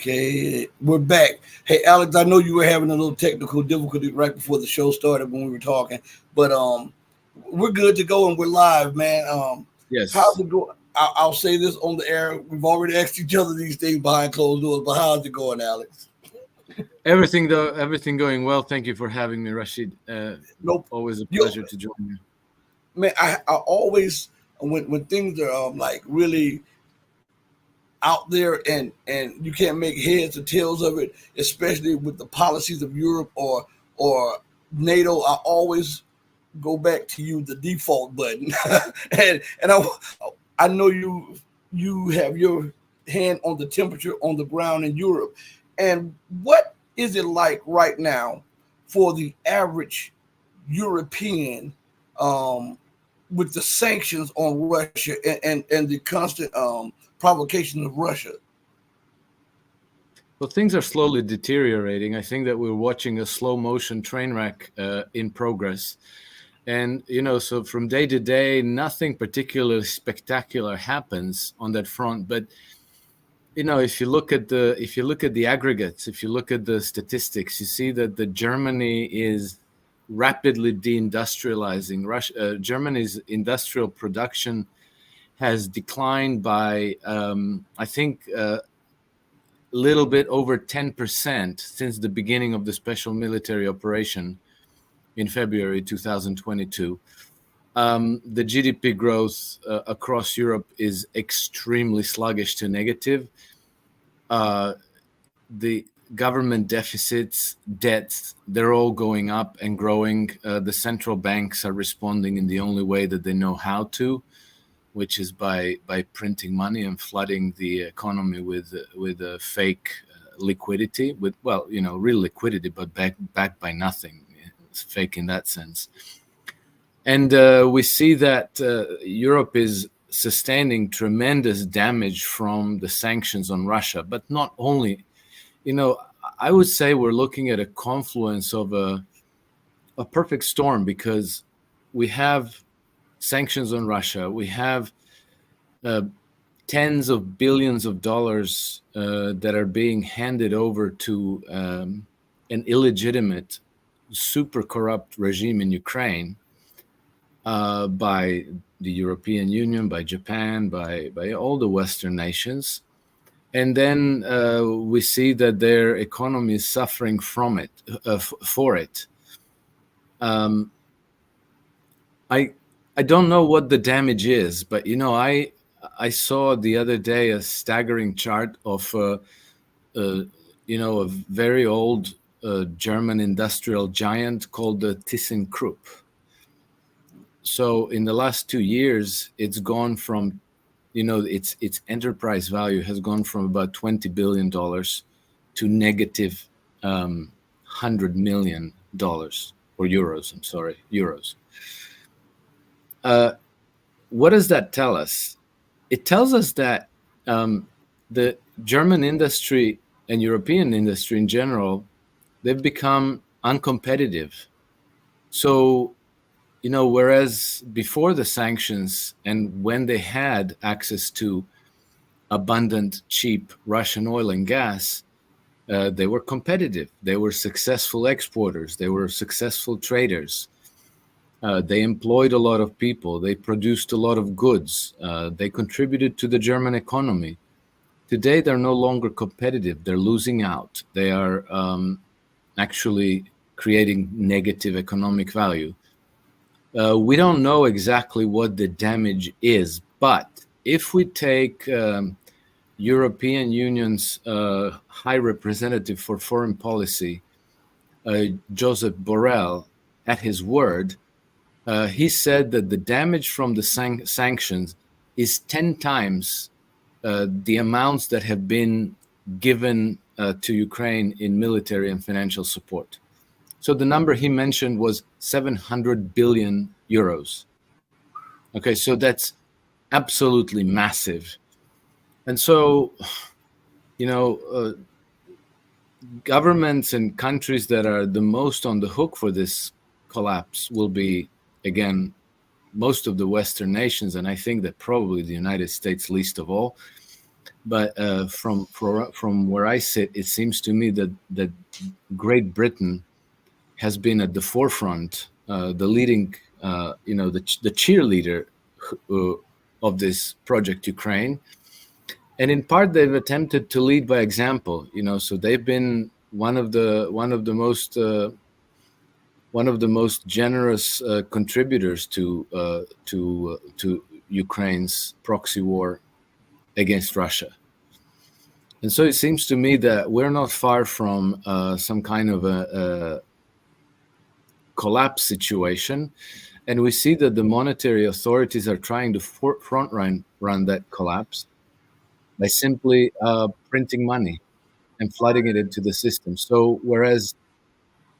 Okay, we're back. Hey, Alex, I know you were having a little technical difficulty right before the show started when we were talking, but we're good to go and we're live, man. How's Yes. it going? I'll say this on the air. We've already asked each other these things behind closed doors, but how's it going, Alex? Everything going well. Thank you for having me, Rashid. Nope. Always a You, pleasure to join you. man, I always when things are like really out there and you can't make heads or tails of it, especially with the policies of Europe or NATO. I always go back to you the default button, and I know you have your hand on the temperature on the ground in Europe, and what is it like right now for the average European um, with the sanctions on Russia and the constant provocation of Russia? Well, things are slowly deteriorating. I think that we're watching a slow motion train wreck in progress. And so from day to day, nothing particularly spectacular happens on that front. But if you look at the aggregates, if you look at the statistics, you see that the Germany is rapidly deindustrializing. Germany's industrial production has declined by, I think, a little bit over 10% since the beginning of the special military operation in February 2022. The GDP growth across Europe is extremely sluggish to negative. The government deficits, debts, they're all going up and growing. The central banks are responding in the only way that they know how to, which is by printing money and flooding the economy with fake liquidity, with real liquidity, but backed by nothing. It's fake in that sense. And we see that Europe is sustaining tremendous damage from the sanctions on Russia, but not only. I would say we're looking at a confluence of a perfect storm, because we have sanctions on Russia. We have tens of billions of dollars that are being handed over to an illegitimate, super corrupt regime in Ukraine by the European Union, by Japan, by all the Western nations. And then we see that their economy is suffering from it, for it. I don't know what the damage is, but I saw the other day a staggering chart of a very old German industrial giant called the ThyssenKrupp. So in the last 2 years, it's gone from, its enterprise value has gone from about $20 billion to negative $100 million, or euros. I'm sorry, euros. What does that tell us? It tells us that the German industry and European industry in general, they've become uncompetitive. So, whereas before the sanctions and when they had access to abundant, cheap Russian oil and gas, they were competitive. They were successful exporters. They were successful traders. They employed a lot of people. They produced a lot of goods. They contributed to the German economy. Today, they're no longer competitive. They're losing out. They are actually creating negative economic value. We don't know exactly what the damage is, but if we take European Union's High Representative for Foreign Policy, Joseph Borrell, at his word, he said that the damage from the sanctions is 10 times the amounts that have been given to Ukraine in military and financial support. So the number he mentioned was 700 billion euros. Okay, so that's absolutely massive. And so, governments and countries that are the most on the hook for this collapse will be, again, most of the Western nations, and I think that probably the United States least of all. But from where I sit, it seems to me that Great Britain has been at the forefront, the leading, the cheerleader of this project Ukraine, and in part they've attempted to lead by example. So they've been one of the most generous contributors to Ukraine's proxy war against Russia. And so it seems to me that we're not far from some kind of a collapse situation, and we see that the monetary authorities are trying to front run that collapse by simply printing money and flooding it into the system. So whereas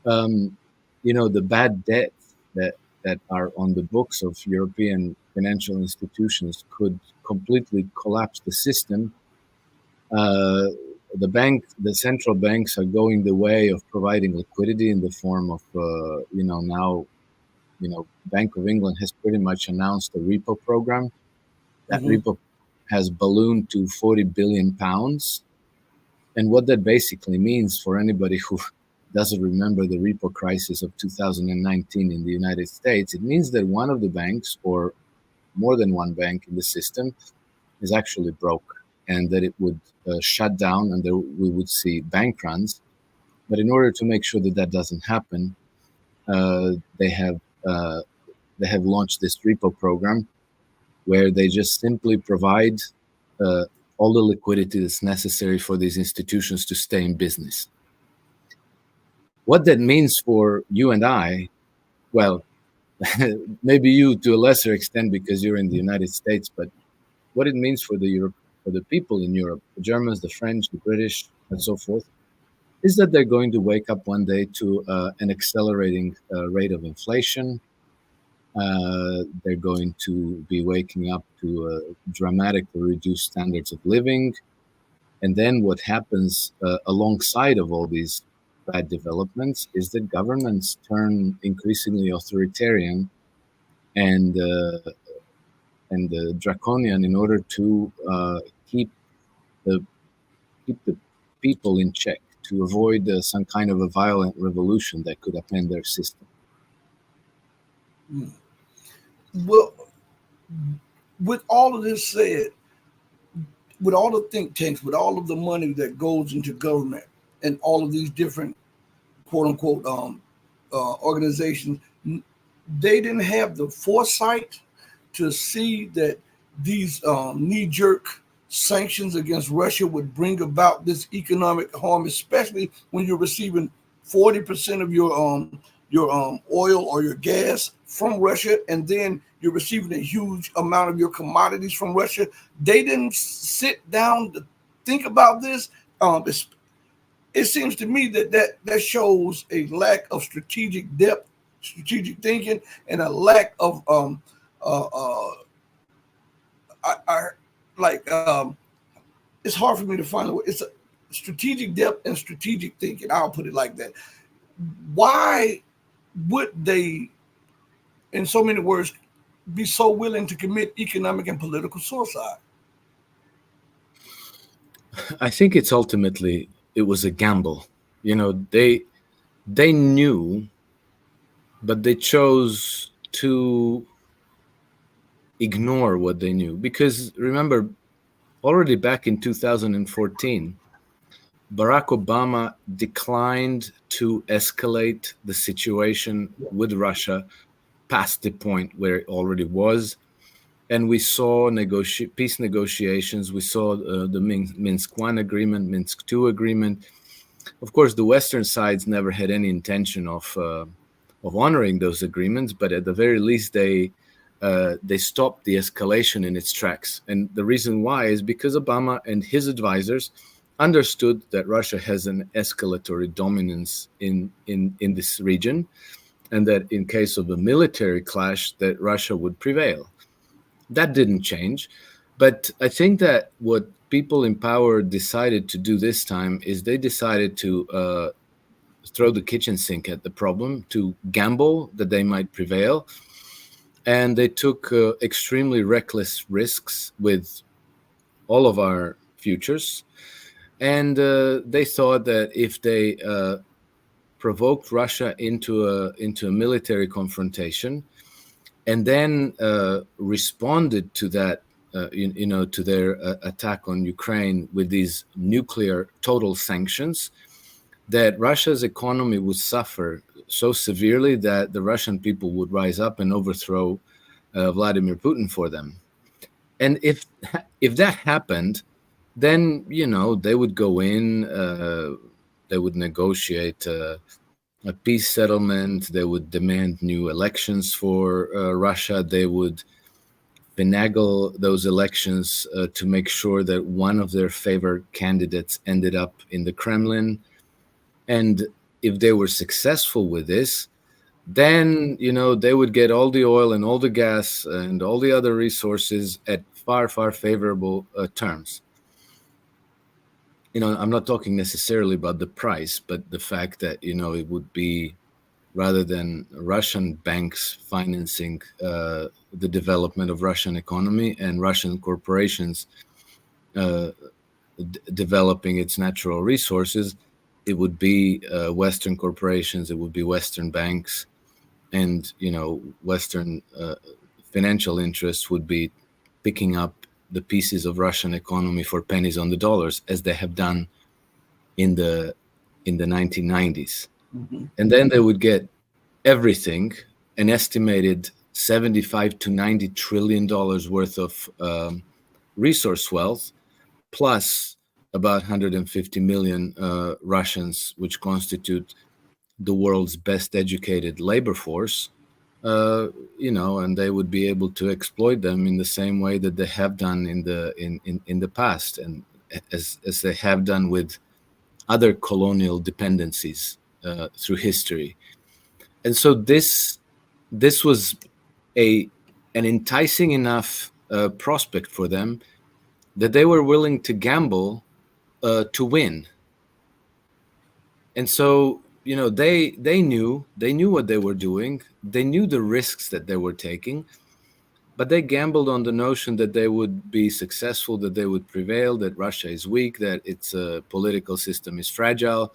the bad debts that are on the books of European financial institutions could completely collapse the system, uh, the central banks are going the way of providing liquidity in the form of, now, Bank of England has pretty much announced a repo program. That Hmm. repo has ballooned to 40 billion pounds. And what that basically means for anybody who doesn't remember the repo crisis of 2019 in the United States, it means that one of the banks, or more than one bank in the system, is actually broke, and that it would shut down, and we would see bank runs. But in order to make sure that that doesn't happen, uh, they have uh, they have launched this repo program where they just simply provide uh, all the liquidity that's necessary for these institutions to stay in business. What that means for you and I, well, maybe you to a lesser extent because you're in the United States, but what it means for for the people in Europe, the Germans, the French, the British, and so forth, is that they're going to wake up one day to an accelerating rate of inflation. They're going to be waking up to dramatically reduced standards of living. And then what happens alongside of all these bad developments is that governments turn increasingly authoritarian and uh, and draconian in order to keep the keep the people in check, to avoid some kind of a violent revolution that could upend their system. Well, with all of this said, with all the think tanks, with all of the money that goes into government, and all of these different quote unquote organizations, they didn't have the foresight to see that these knee jerk sanctions against Russia would bring about this economic harm, especially when you're receiving 40% of your oil or your gas from Russia, and then you're receiving a huge amount of your commodities from Russia. They didn't sit down to think about this. It seems to me that shows a lack of strategic depth, strategic thinking, and a lack of uh, uh, I like it's hard for me to find a way. It's a strategic depth and strategic thinking. I'll put it like that. Why would they, in so many words, be so willing to commit economic and political suicide? I think it was a gamble. They knew, but they chose to ignore what they knew, because remember, already back in 2014, Barack Obama declined to escalate the situation with Russia past the point where it already was. And we saw peace negotiations. We saw the Minsk I agreement, Minsk II agreement. Of course, the Western sides never had any intention of honoring those agreements, but at the very least, they stopped the escalation in its tracks. And the reason why is because Obama and his advisors understood that Russia has an escalatory dominance in this region, and that in case of a military clash, that Russia would prevail. That didn't change. But I think that what people in power decided to do this time is they decided to throw the kitchen sink at the problem, to gamble that they might prevail. And they took extremely reckless risks with all of our futures, and they thought that if they provoked Russia into a military confrontation, and then responded to that, to their attack on Ukraine with these nuclear total sanctions, that Russia's economy would suffer so severely that the Russian people would rise up and overthrow Vladimir Putin for them. And if that happened, then they would go in, they would negotiate a peace settlement. They would demand new elections for Russia. They would finagle those elections to make sure that one of their favored candidates ended up in the Kremlin. And if they were successful with this, then they would get all the oil and all the gas and all the other resources at far, far favorable terms. I'm not talking necessarily about the price, but the fact that it would be, rather than Russian banks financing the development of Russian economy and Russian corporations developing its natural resources, it would be Western corporations, it would be Western banks, and Western financial interests would be picking up the pieces of Russian economy for pennies on the dollars, as they have done in the 1990s. Mm-hmm. And then they would get everything, an estimated 75 to 90 trillion dollars worth of resource wealth, plus about 150 million Russians, which constitute the world's best educated labor force, and they would be able to exploit them in the same way that they have done in the past, and as they have done with other colonial dependencies through history. And so this was an enticing enough prospect for them that they were willing to gamble to win. And so they knew what they were doing. They knew the risks that they were taking, but they gambled on the notion that they would be successful, that they would prevail, that Russia is weak, that its political system is fragile,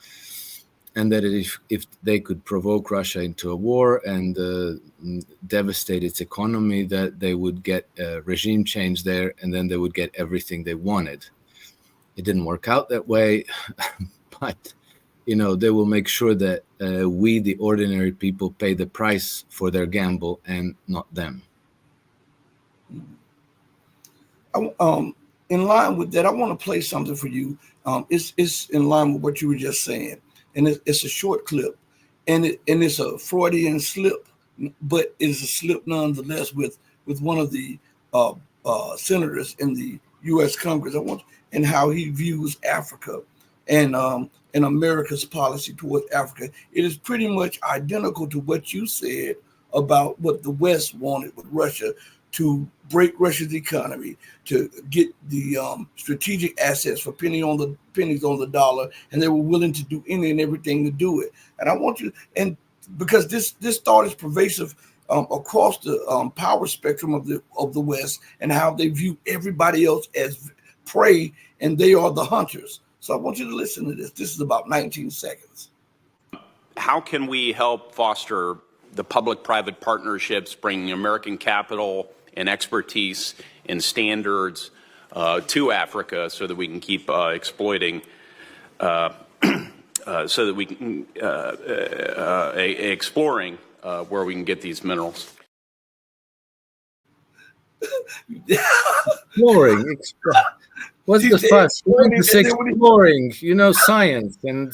and that if they could provoke Russia into a war and devastate its economy, that they would get a regime change there, and then they would get everything they wanted. It didn't work out that way, but they will make sure that we, the ordinary people, pay the price for their gamble and not them. In line with that, I want to play something for you. It's in line with what you were just saying, and it's a short clip, and it's a Freudian slip, but it's a slip nonetheless with one of the senators in the U.S. Congress. And how he views Africa and America's policy towards Africa. It is pretty much identical to what you said about what the West wanted with Russia, to break Russia's economy, to get the strategic assets for pennies on the dollar, and they were willing to do any and everything to do it. And I want you, and because this thought is pervasive across the power spectrum of the West, and how they view everybody else as prey, and they are the hunters. So I want you to listen to this. This is about 19 seconds. How can we help foster the public-private partnerships, bringing American capital and expertise and standards to Africa, so that we can keep exploiting, so that we can exploring where we can get these minerals? Exploring. What's the fuss? It's exploring, science and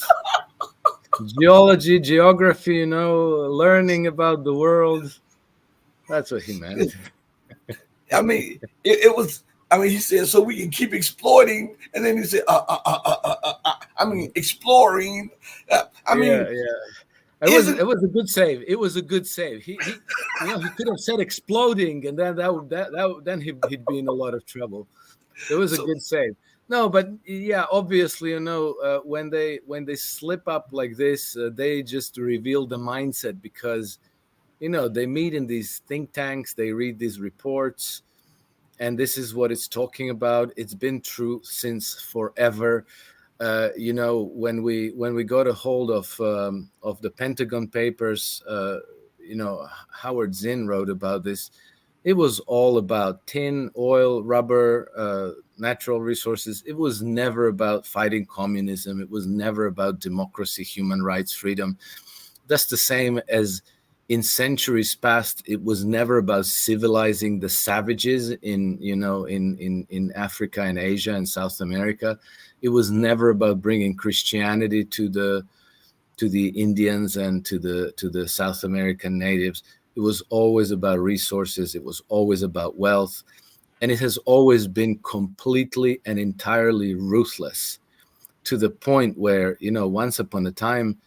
geology, geography, learning about the world. That's what he meant. I mean, it was. I mean, he said, so we can keep exploiting, and then he said, exploring. Yeah. It was a good save. It was a good save. He could have said exploding, and then he'd be in a lot of trouble. It was a good save. No, but yeah, obviously, when they slip up like this, they just reveal the mindset, because they meet in these think tanks, they read these reports, and this is what it's talking about. It's been true since forever. When we got a hold of the Pentagon Papers, Howard Zinn wrote about this. It was all about tin, oil, rubber, natural resources. It was never about fighting communism. It was never about democracy, human rights, freedom. That's the same as in centuries past. It was never about civilizing the savages in Africa and Asia and South America. It was never about bringing Christianity to the Indians and to the South American natives. It was always about resources. It was always about wealth. And it has always been completely and entirely ruthless, to the point where, once upon a time,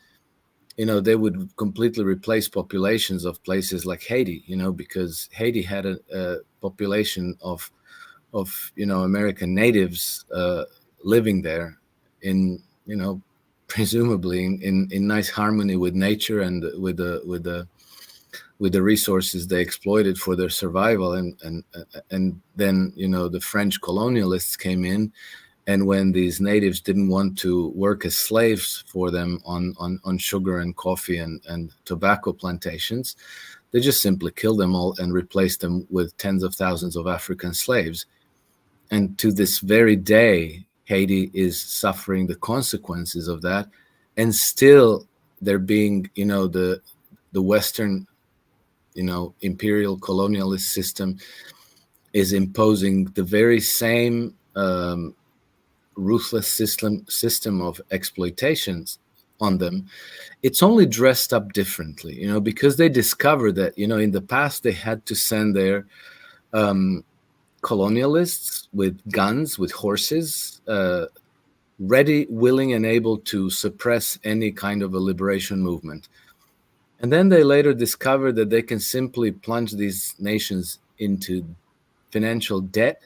they would completely replace populations of places like Haiti, because Haiti had a population of American natives living there in, presumably in nice harmony with nature and with the resources they exploited for their survival. And then the French colonialists came in, and when these natives didn't want to work as slaves for them on sugar and coffee and tobacco plantations, they just simply killed them all and replaced them with tens of thousands of African slaves. And to this very day, Haiti is suffering the consequences of that, and still they're being, the Western, imperial colonialist system is imposing the very same ruthless system of exploitations on them. It's only dressed up differently, because they discovered that, in the past they had to send their colonialists with guns, with horses, ready, willing, and able to suppress any kind of a liberation movement. And then they later discovered that they can simply plunge these nations into financial debt.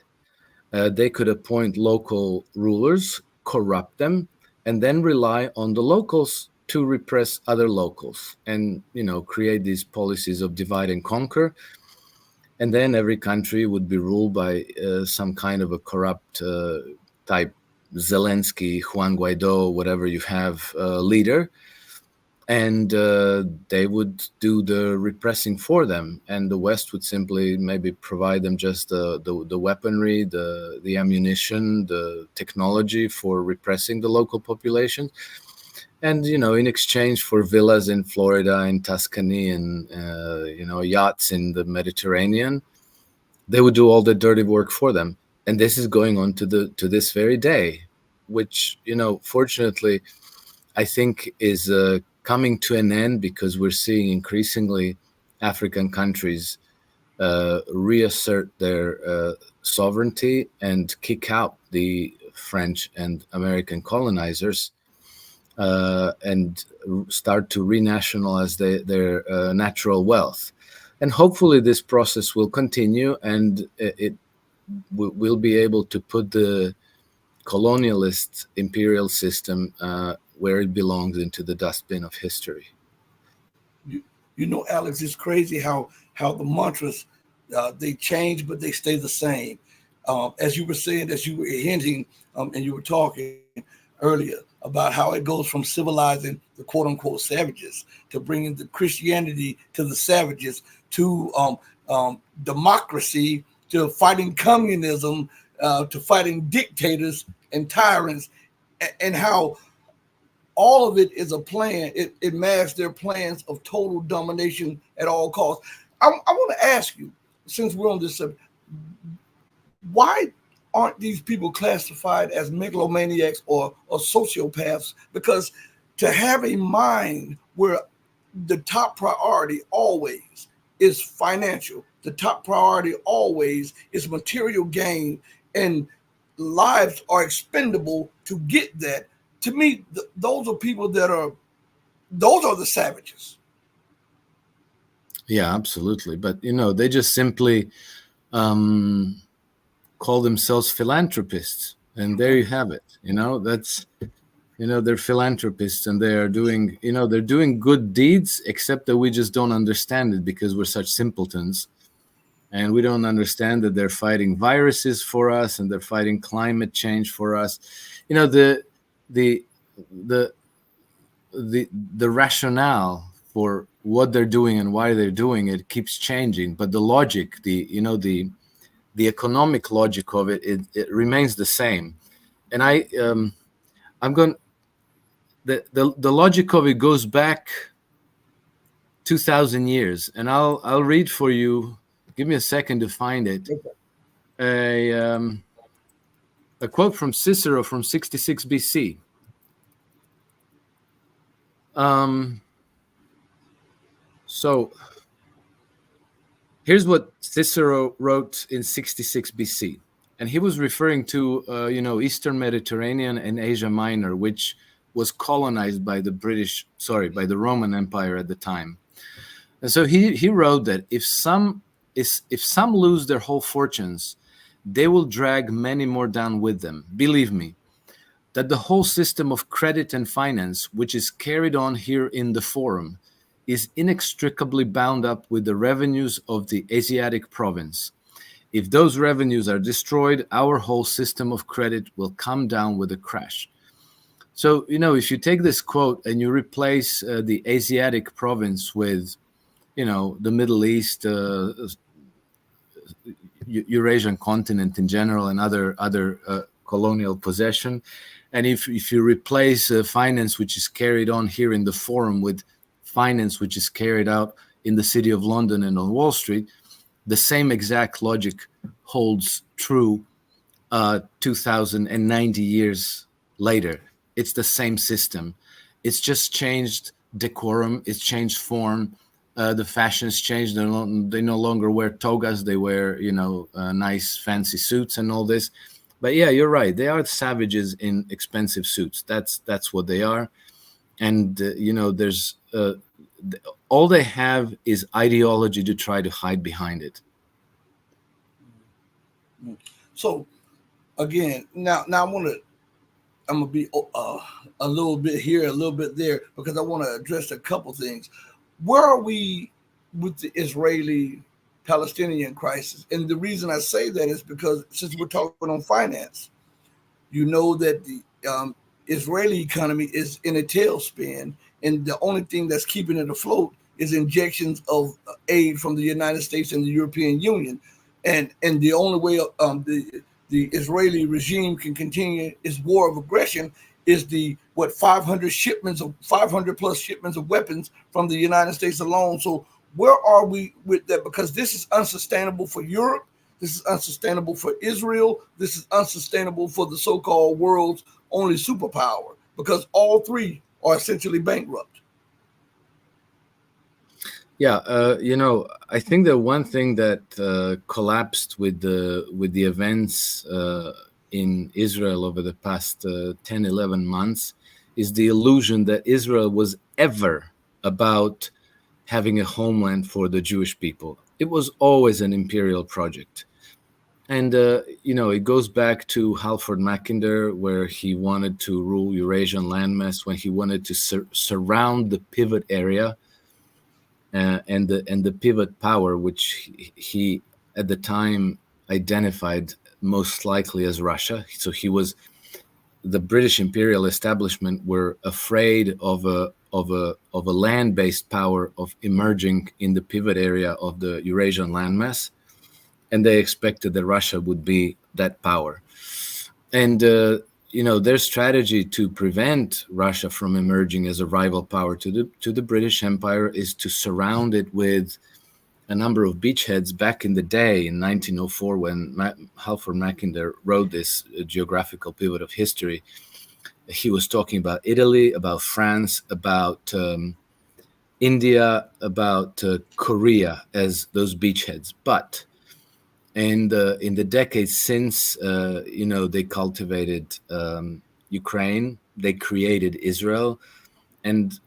They could appoint local rulers, corrupt them, and then rely on the locals to repress other locals and, create these policies of divide and conquer. And then every country would be ruled by some kind of a corrupt type Zelensky, Juan Guaido, whatever you have, leader. And they would do the repressing for them, and the West would simply maybe provide them just the weaponry, the ammunition, the technology for repressing the local population. And in exchange for villas in Florida and Tuscany and yachts in the Mediterranean, they would do all the dirty work for them. And this is going on to this very day, which fortunately I think is coming to an end, because we're seeing increasingly African countries reassert their sovereignty and kick out the French and American colonizers and start to renationalize their natural wealth. And hopefully this process will continue, and it will be able to put the colonialist imperial system where it belongs, into the dustbin of history. Alex, it's crazy how the mantras they change, but they stay the same. As you were saying, as you were hinting, and you were talking earlier about how it goes from civilizing the quote unquote savages to bringing the Christianity to the savages to democracy, to fighting communism, to fighting dictators and tyrants, and how all of it is a plan. It masks their plans of total domination at all costs. I want to ask you, since we're on this subject, why aren't these people classified as megalomaniacs or sociopaths? Because to have a mind where the top priority always is financial, the top priority always is material gain, and lives are expendable to get that. To me, those are people those are the savages. Yeah, absolutely. But they just simply call themselves philanthropists, and there you have it. That's they're philanthropists, and they're doing good deeds, except that we just don't understand it because we're such simpletons. and we don't understand that they're fighting viruses for us and they're fighting climate change for us. You know, the the the rationale for what they're doing and why they're doing it keeps changing, but the logic, the economic logic of it remains the same. And I'm going the logic of it goes back 2,000 years, and I'll read for you. Give me a second to find it. A quote from Cicero from 66 BC. So here's what Cicero wrote in 66 BC, and he was referring to Eastern Mediterranean and Asia Minor, which was colonized by the Roman Empire at the time. And so he wrote that if some lose their whole fortunes, they will drag many more down with them. Believe me, that the whole system of credit and finance, which is carried on here in the Forum, is inextricably bound up with the revenues of the Asiatic province. If those revenues are destroyed, our whole system of credit will come down with a crash. So, if you take this quote and you replace the Asiatic province with, the Middle East, Eurasian continent in general, and other colonial possession, and if you replace finance which is carried on here in the Forum with finance which is carried out in the City of London and on Wall Street, the same exact logic holds true 2,090 years later. It's the same system. It's just changed decorum. It's changed form. The fashions changed. They no longer wear togas. They wear, nice fancy suits and all this. But yeah, you're right. They are savages in expensive suits. That's what they are. And there's all they have is ideology to try to hide behind it. So again, now I'm gonna be a little bit here, a little bit there, because I want to address a couple things. Where are we with the Israeli-Palestinian crisis? And the reason I say that is because since we're talking on finance, you know that the Israeli economy is in a tailspin, and the only thing that's keeping it afloat is injections of aid from the United States and the European Union, and the only way the Israeli regime can continue its war of aggression is the 500 plus shipments of weapons from the United States alone. So where are we with that? Because this is unsustainable for Europe. This is unsustainable for Israel. This is unsustainable for the so-called world's only superpower, because all three are essentially bankrupt. Yeah, I think the one thing that collapsed with the events in Israel over the past 10, 11 months is the illusion that Israel was ever about having a homeland for the Jewish people. It was always an imperial project. And, it goes back to Halford Mackinder, where he wanted to rule Eurasian landmass, when he wanted to surround the pivot area and the pivot power, which he at the time identified most likely as Russia. So the British imperial establishment were afraid of a land-based power of emerging in the pivot area of the Eurasian landmass, and they expected that Russia would be that power. And their strategy to prevent Russia from emerging as a rival power to the British Empire is to surround it with a number of beachheads. Back in the day, in 1904, when Halford Mackinder wrote this geographical pivot of history, he was talking about Italy, about France, about India, about Korea as those beachheads. But in the decades since, they cultivated Ukraine, they created Israel, and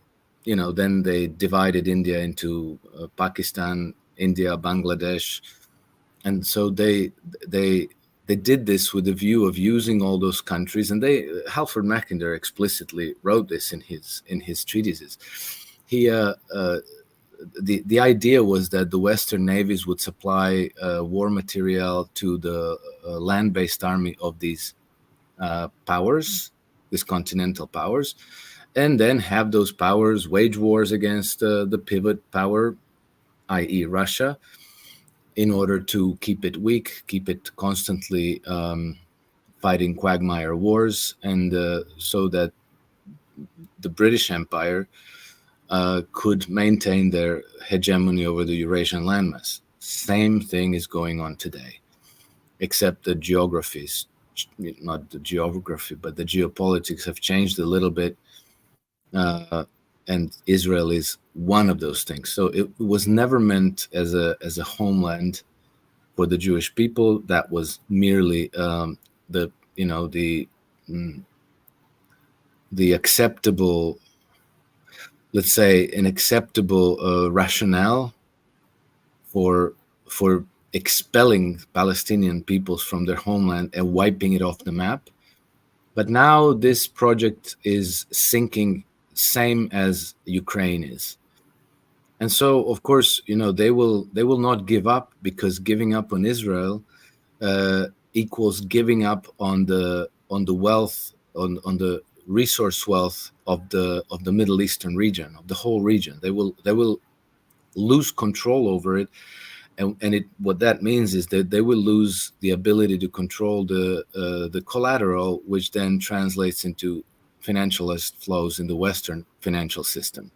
then they divided India into Pakistan, India, Bangladesh, and so they did this with the view of using all those countries. And Halford Mackinder explicitly wrote this in his treatises. He the idea was that the Western navies would supply war material to the land-based army of these powers, these continental powers, and then have those powers wage wars against the pivot power, i.e., Russia, in order to keep it weak, keep it constantly fighting quagmire wars, and so that the British Empire could maintain their hegemony over the Eurasian landmass. Same thing is going on today, except the geographies, not the geography, but the geopolitics have changed a little bit. And Israel is one of those things. So it was never meant as a homeland for the Jewish people. That was merely the the acceptable, let's say, an acceptable rationale for expelling Palestinian peoples from their homeland and wiping it off the map. But now this project is sinking, same as Ukraine is. And so, of course, they will not give up, because giving up on Israel equals giving up on the wealth, on the resource wealth of the Middle Eastern region, of the whole region. They will lose control over it, and what that means is that they will lose the ability to control the collateral, which then translates into financialist flows in the Western financial system.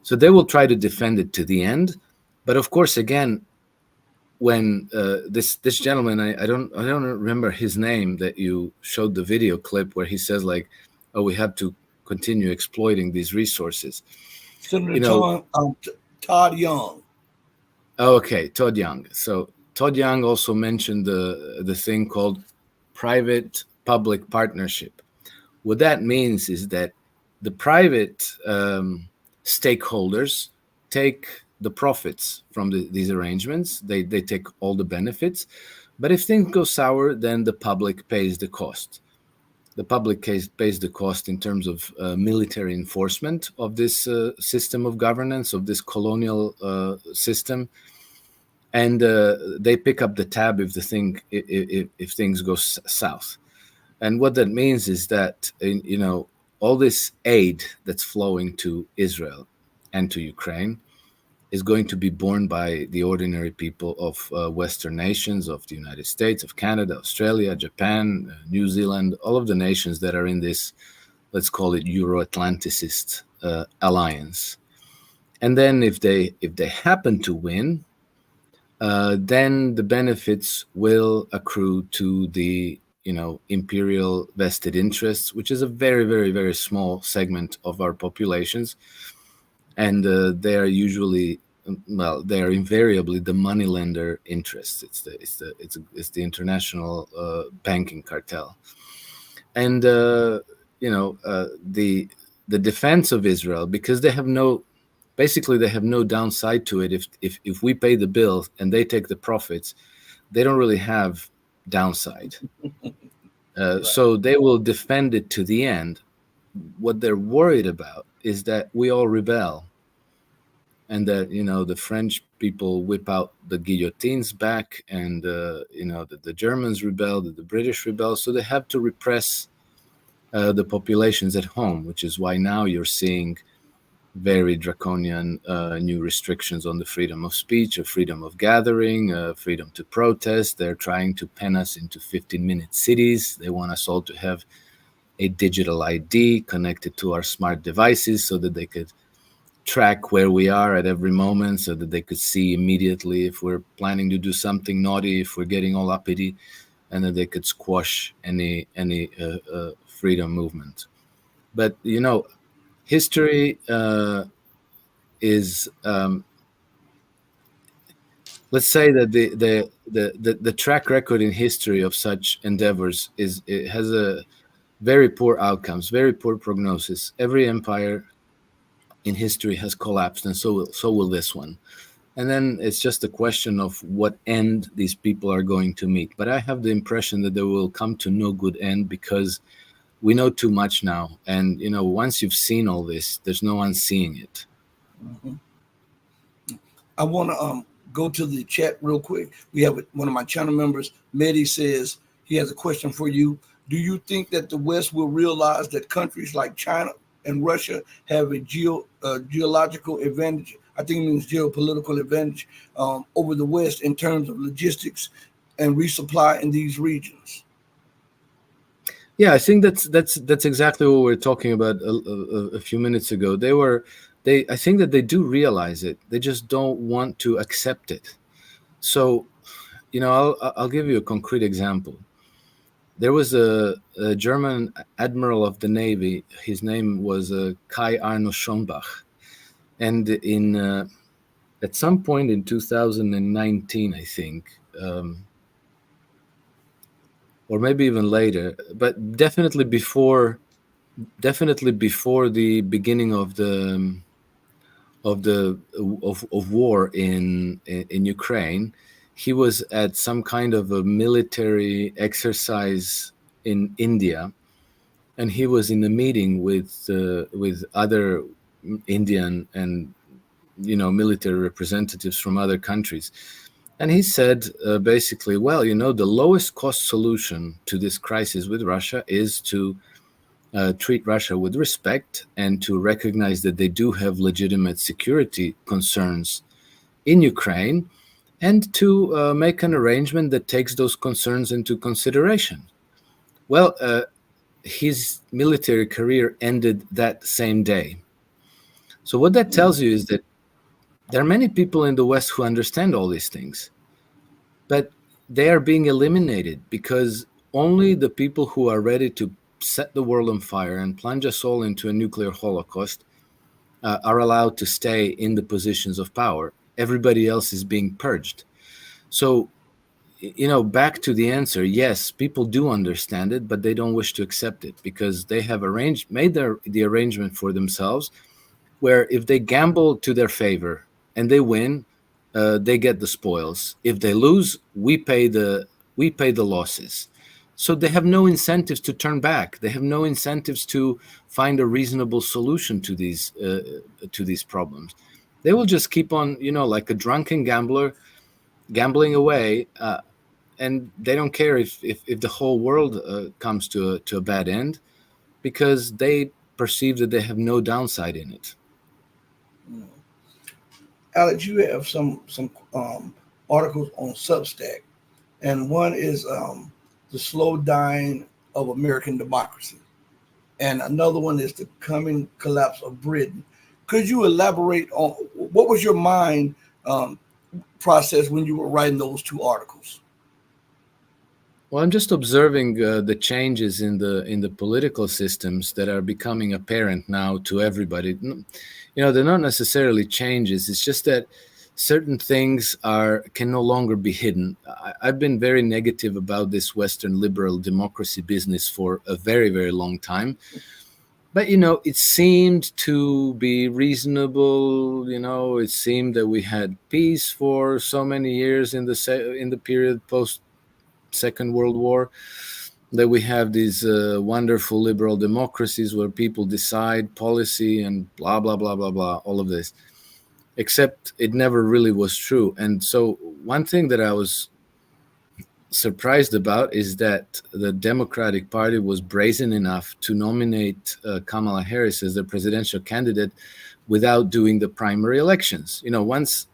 So they will try to defend it to the end, but of course, again, when this gentleman, I don't remember his name, that you showed the video clip where he says, like, oh, we have to continue exploiting these resources. Senator Todd Young. Oh, okay, Todd Young. So Todd Young also mentioned the thing called private-public partnership. What that means is that the private stakeholders take the profits from these arrangements. They take all the benefits. But if things go sour, then the public pays the cost. The public pays the cost in terms of military enforcement of this system of governance, of this colonial system. And they pick up the tab if if things go south. And what that means is that, all this aid that's flowing to Israel and to Ukraine is going to be borne by the ordinary people of Western nations, of the United States, of Canada, Australia, Japan, New Zealand, all of the nations that are in this, let's call it, Euro-Atlanticist alliance. And then if they happen to win, then the benefits will accrue to the imperial vested interests, which is a very, very, very small segment of our populations. And they are usually, they are invariably the moneylender interests. It's the international banking cartel. And the defense of Israel, because they have no downside to it. If we pay the bill and they take the profits, they don't really have downside. Right. So they will defend it to the end. What they're worried about is that we all rebel, and that the French people whip out the guillotines back, and the Germans rebel, that the British rebel. So they have to repress the populations at home, which is why now you're seeing very draconian new restrictions on the freedom of speech, of freedom of gathering, freedom to protest. They're trying to pen us into 15-minute cities. They want us all to have a digital ID connected to our smart devices so that they could track where we are at every moment, so that they could see immediately if we're planning to do something naughty, if we're getting all uppity, and that they could squash any freedom movement. But history is, let's say that the track record in history of such endeavors it has a very poor outcomes, very poor prognosis. Every empire in history has collapsed, and so will this one. And then it's just a question of what end these people are going to meet. But I have the impression that they will come to no good end, because we know too much now. And, once you've seen all this, there's no unseeing it. Mm-hmm. I want to go to the chat real quick. We have one of my channel members, Mehdi, says he has a question for you. Do you think that the West will realize that countries like China and Russia have a geological advantage? I think it means geopolitical advantage over the West in terms of logistics and resupply in these regions. Yeah, I think that's exactly what we were talking about a few minutes ago. I think that they do realize it. They just don't want to accept it. So, I'll give you a concrete example. There was a German admiral of the Navy. His name was Kai Arno Schonbach, and at some point in 2019, I think. Or maybe even later, but definitely before the beginning of war in Ukraine, he was at some kind of a military exercise in India, and he was in a meeting with other Indian and military representatives from other countries. And he said, basically, well, the lowest cost solution to this crisis with Russia is to treat Russia with respect and to recognize that they do have legitimate security concerns in Ukraine, and to make an arrangement that takes those concerns into consideration. Well, his military career ended that same day. So what that tells you is that there are many people in the West who understand all these things, but they are being eliminated because only the people who are ready to set the world on fire and plunge us all into a nuclear holocaust are allowed to stay in the positions of power. Everybody else is being purged. So, back to the answer, yes, people do understand it, but they don't wish to accept it because they have made the arrangement for themselves where if they gamble to their favor and they win, they get the spoils. If they lose, we pay the losses. So they have no incentives to turn back. They have no incentives to find a reasonable solution to these problems. They will just keep on, like a drunken gambler, gambling away, and they don't care if the whole world comes to a bad end, because they perceive that they have no downside in it. Alex, you have some articles on Substack, and one is the slow dying of American democracy, and another one is the coming collapse of Britain. Could you elaborate on what was your mind process when you were writing those two articles? Well, I'm just observing the changes in the political systems that are becoming apparent now to everybody. They're not necessarily changes. It's just that certain things can no longer be hidden. I've been very negative about this Western liberal democracy business for a very, very long time. But, it seemed to be reasonable. It seemed that we had peace for so many years in the period post Second World War, that we have these wonderful liberal democracies where people decide policy and blah, blah, blah, blah, blah, all of this. Except it never really was true. And so one thing that I was surprised about is that the Democratic Party was brazen enough to nominate Kamala Harris as the presidential candidate without doing the primary elections. Once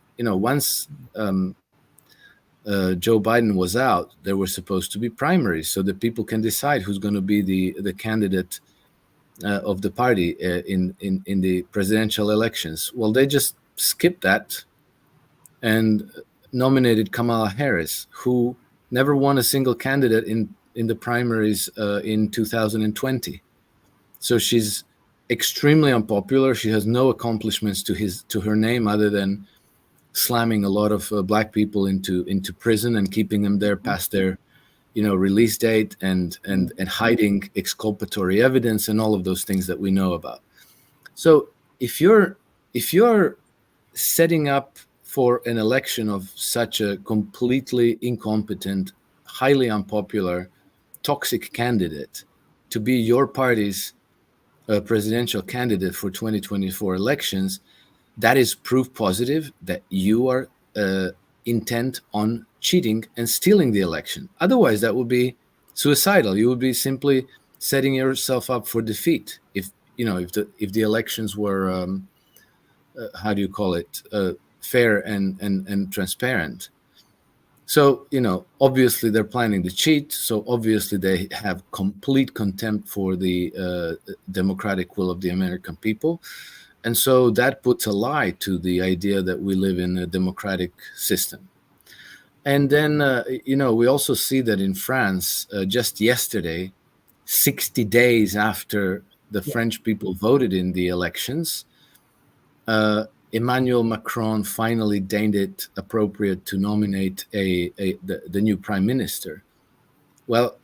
Joe Biden was out, there were supposed to be primaries so that people can decide who's going to be the candidate of the party in the presidential elections. Well, they just skipped that and nominated Kamala Harris, who never won a single candidate in the primaries in 2020. So she's extremely unpopular. She has no accomplishments to her name other than slamming a lot of black people into prison and keeping them there past their release date, and hiding exculpatory evidence and all of those things that we know about. So if you're setting up for an election of such a completely incompetent, highly unpopular, toxic candidate to be your party's presidential candidate for 2024 elections, that is proof positive that you are intent on cheating and stealing the election. Otherwise, that would be suicidal. You would be simply setting yourself up for defeat. If the elections were how do you call it, fair and transparent. So obviously they're planning to cheat. So obviously they have complete contempt for the democratic will of the American people. And so that puts a lie to the idea that we live in a democratic system. And then, we also see that in France, just yesterday, 60 days after the French people voted in the elections, Emmanuel Macron finally deemed it appropriate to nominate the new prime minister. Well,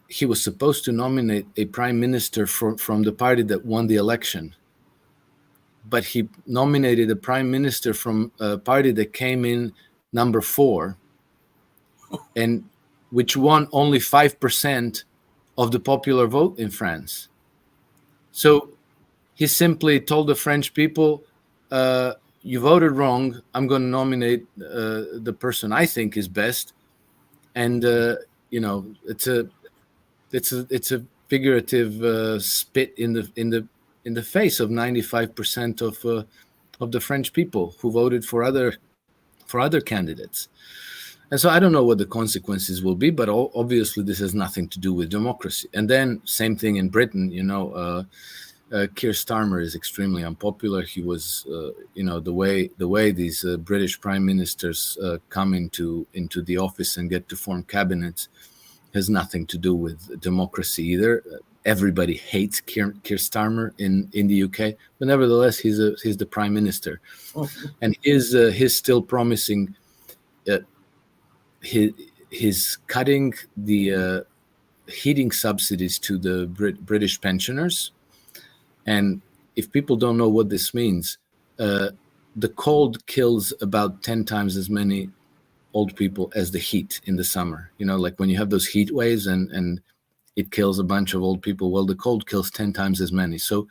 he was supposed to nominate a prime minister from the party that won the election, but he nominated a prime minister from a party that came in number 4, and which won only 5% of the popular vote in France. So he simply told the French people, you voted wrong. I'm going to nominate the person I think is best. And it's a figurative spit in the face of 95% of the French people who voted for other candidates. And so I don't know what the consequences will be, but obviously this has nothing to do with democracy. And then same thing in Britain. Keir Starmer is extremely unpopular. He was, the way these British prime ministers come into the office and get to form cabinets has nothing to do with democracy either. Everybody hates Keir Starmer in the UK, but nevertheless, he's the prime minister, and he's still promising. He's cutting the heating subsidies to the British pensioners. And if people don't know what this means, the cold kills about 10 times as many old people as the heat in the summer. Like when you have those heat waves and it kills a bunch of old people, well, the cold kills 10 times as many. So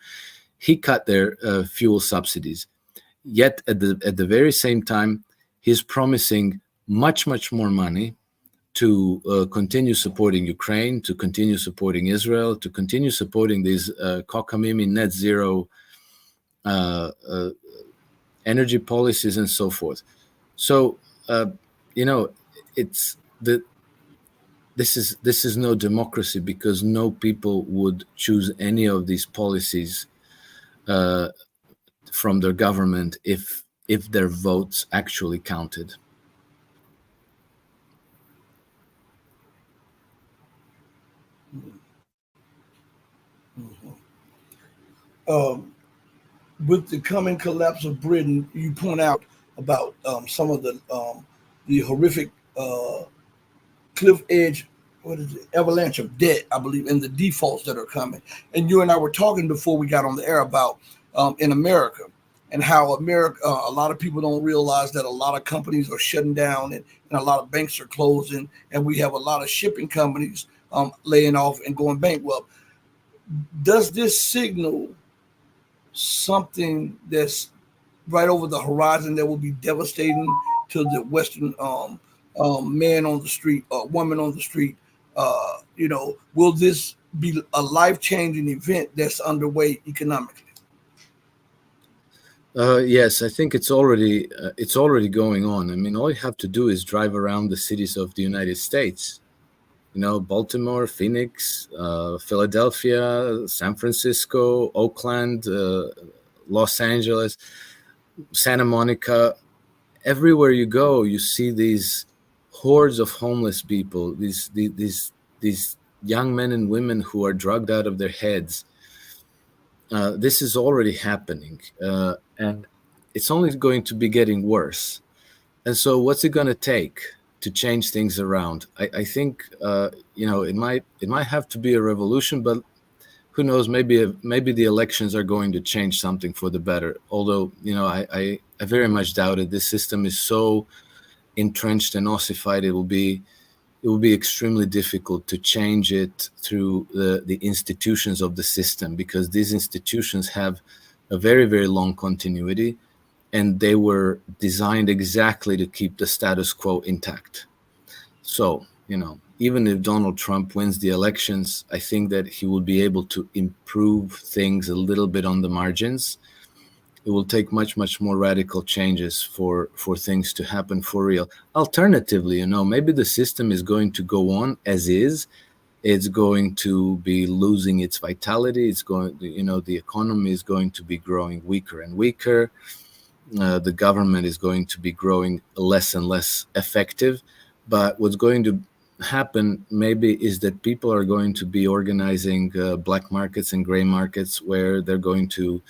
he cut their fuel subsidies. Yet at the very same time, he's promising much, much more money to continue supporting Ukraine, to continue supporting Israel, to continue supporting these cockamamie net zero energy policies and so forth. So it's this is no democracy, because no people would choose any of these policies from their government if their votes actually counted. With the coming collapse of Britain, you point out about some of the horrific cliff edge, avalanche of debt, I believe, and the defaults that are coming. And you and I were talking before we got on the air about in America, and how America, a lot of people don't realize that a lot of companies are shutting down, and a lot of banks are closing, and we have a lot of shipping companies laying off and going bankrupt. Does this signal something that's right over the horizon that will be devastating to the Western man on the street, woman on the street? Will this be a life-changing event that's underway economically? Yes, I think it's already going on. I mean, all you have to do is drive around the cities of the United States. Baltimore, Phoenix, Philadelphia, San Francisco, Oakland, Los Angeles, Santa Monica. Everywhere you go, you see these hordes of homeless people, these young men and women who are drugged out of their heads. This is already happening, and it's only going to be getting worse. And so what's it going to take to change things around? I think it might have to be a revolution, but who knows? Maybe the elections are going to change something for the better. Although I very much doubt it. This system is so entrenched and ossified. It will be extremely difficult to change it through the institutions of the system, because these institutions have a very, very long continuity. and they were designed exactly to keep the status quo intact. So, even if Donald Trump wins the elections, I think that he will be able to improve things a little bit on the margins. It will take much, much more radical changes for things to happen for real. Alternatively, maybe the system is going to go on as is. It's going to be losing its vitality. It's going, the economy is going to be growing weaker and weaker. The government is going to be growing less and less effective. But what's going to happen maybe is that people are going to be organizing black markets and gray markets where they're going to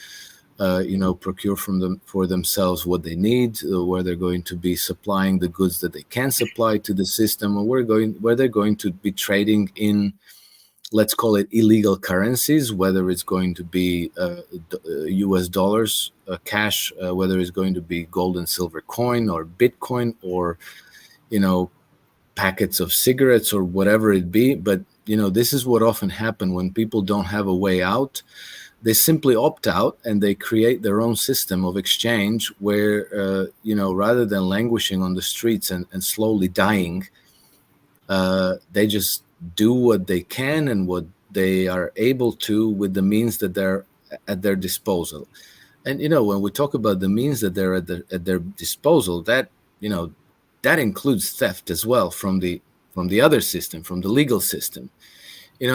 procure for themselves what they need, where they're going to be supplying the goods that they can supply to the system, or where they're going to be trading in, let's call it, illegal currencies, whether it's going to be US dollars, cash, whether it's going to be gold and silver coin or Bitcoin, or, packets of cigarettes or whatever it be. But, this is what often happens when people don't have a way out. They simply opt out and they create their own system of exchange where, rather than languishing on the streets and slowly dying, they just do what they can and what they are able to with the means that they're at their disposal. And, when we talk about the means that they're at their disposal, that, that includes theft as well from the other system, from the legal system.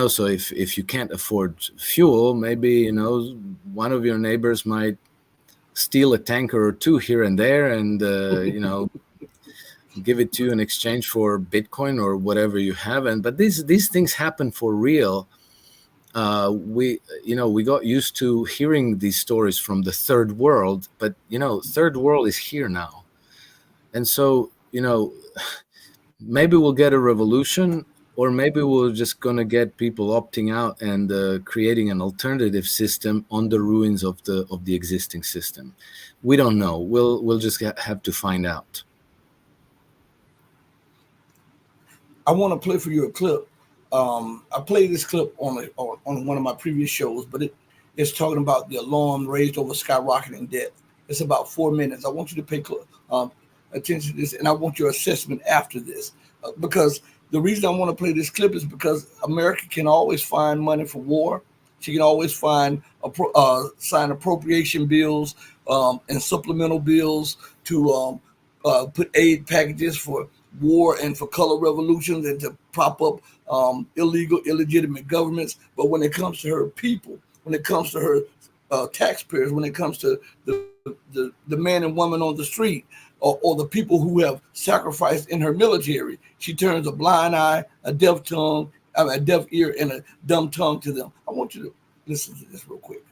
So if you can't afford fuel, maybe, one of your neighbors might steal a tanker or two here and there and, give it to you in exchange for Bitcoin or whatever you have. But these things happen for real. We got used to hearing these stories from the third world, but, third world is here now. And so, maybe we'll get a revolution, or maybe we're just going to get people opting out and creating an alternative system on the ruins of the existing system. We don't know. We'll just have to find out. I want to play for you a clip. I played this clip on one of my previous shows, but it's talking about the alarm raised over skyrocketing debt. It's about 4 minutes. I want you to pay attention to this, and I want your assessment after this, because the reason I want to play this clip is because America can always find money for war. She can always find sign appropriation bills and supplemental bills to put aid packages for war and for color revolutions and to prop up illegitimate governments. But when it comes to her people, when it comes to her taxpayers, when it comes to the man and woman on the street, or the people who have sacrificed in her military, she turns a blind eye, a deaf ear, and a dumb tongue to them. I want you to listen to this real quick.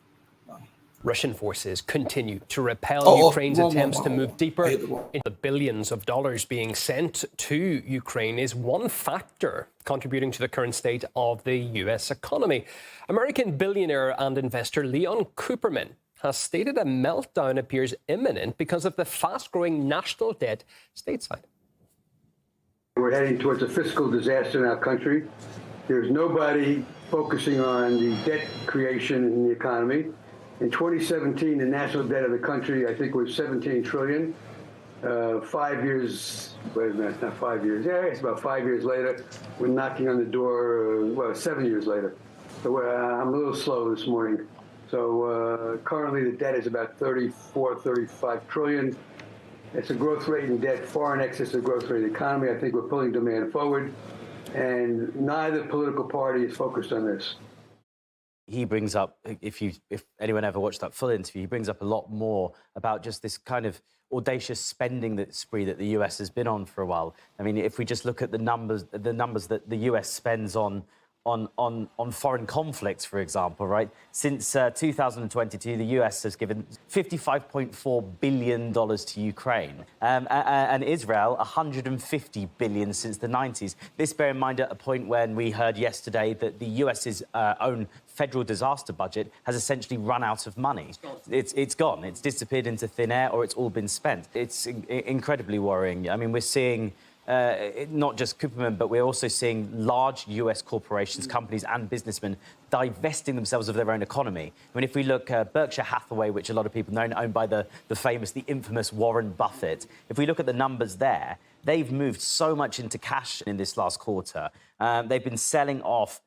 Russian forces continue to repel Ukraine's attempts to move deeper into the billions of dollars being sent to Ukraine is one factor contributing to the current state of the U.S. economy. American billionaire and investor Leon Cooperman has stated a meltdown appears imminent because of the fast-growing national debt stateside. We're heading towards a fiscal disaster in our country. There's nobody focusing on the debt creation in the economy. In 2017, the national debt of the country, I think, was 17 trillion. 5 years, wait a minute, not 5 years. Yeah, it's about 5 years later. We're knocking on the door, 7 years later. So I'm a little slow this morning. So currently the debt is about 34, 35 trillion. It's a growth rate in debt far in excess of growth rate of the economy. I think we're pulling demand forward, and neither political party is focused on this. He brings up, if anyone ever watched that full interview, he brings up a lot more about just this kind of audacious spending spree that the US has been on for a while. I mean, if we just look at the numbers that the US spends on foreign conflicts, for example, right? Since 2022, the US has given $55.4 billion to Ukraine, and Israel $150 billion since the 90s. This, bear in mind, at a point when we heard yesterday that the US's own federal disaster budget has essentially run out of money. It's gone. It's disappeared into thin air, or it's all been spent. It's incredibly worrying. I mean, we're seeing not just Cooperman, but we're also seeing large US corporations, companies and businessmen divesting themselves of their own economy. I mean, if we look at Berkshire Hathaway, which a lot of people know, owned by the famous, the infamous Warren Buffett, if we look at the numbers there, they've moved so much into cash in this last quarter. They've been selling off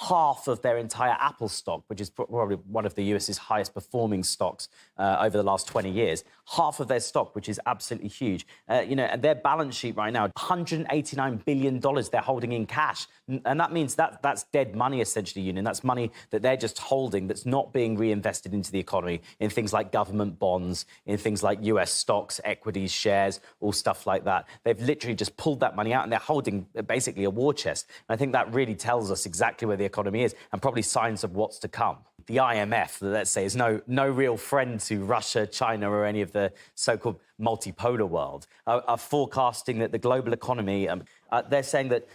half of their entire Apple stock, which is probably one of the US's highest performing stocks over the last 20 years. Half of their stock, which is absolutely huge. And their balance sheet right now, $189 billion they're holding in cash. And that means that's dead money, essentially, Union. That's money that they're just holding that's not being reinvested into the economy in things like government bonds, in things like US stocks, equities, shares, all stuff like that. They've literally just pulled that money out and they're holding basically a war chest. And I think that really tells us exactly where the economy is and probably signs of what's to come. The IMF, let's say, is no real friend to Russia, China, or any of the so-called multipolar world, are forecasting that the global economy, they're saying that,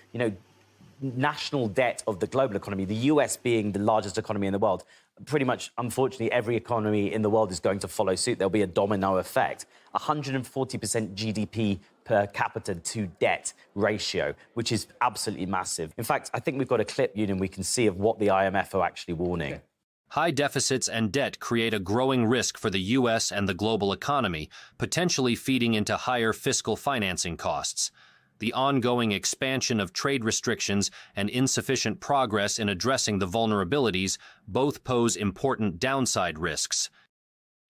national debt of the global economy, the US being the largest economy in the world, pretty much, unfortunately, every economy in the world is going to follow suit. There'll be a domino effect. 140% GDP per capita to debt ratio, which is absolutely massive. In fact, I think we've got a clip, Union, we can see of what the IMF are actually warning. Okay. High deficits and debt create a growing risk for the U.S. and the global economy, potentially feeding into higher fiscal financing costs. The ongoing expansion of trade restrictions and insufficient progress in addressing the vulnerabilities both pose important downside risks.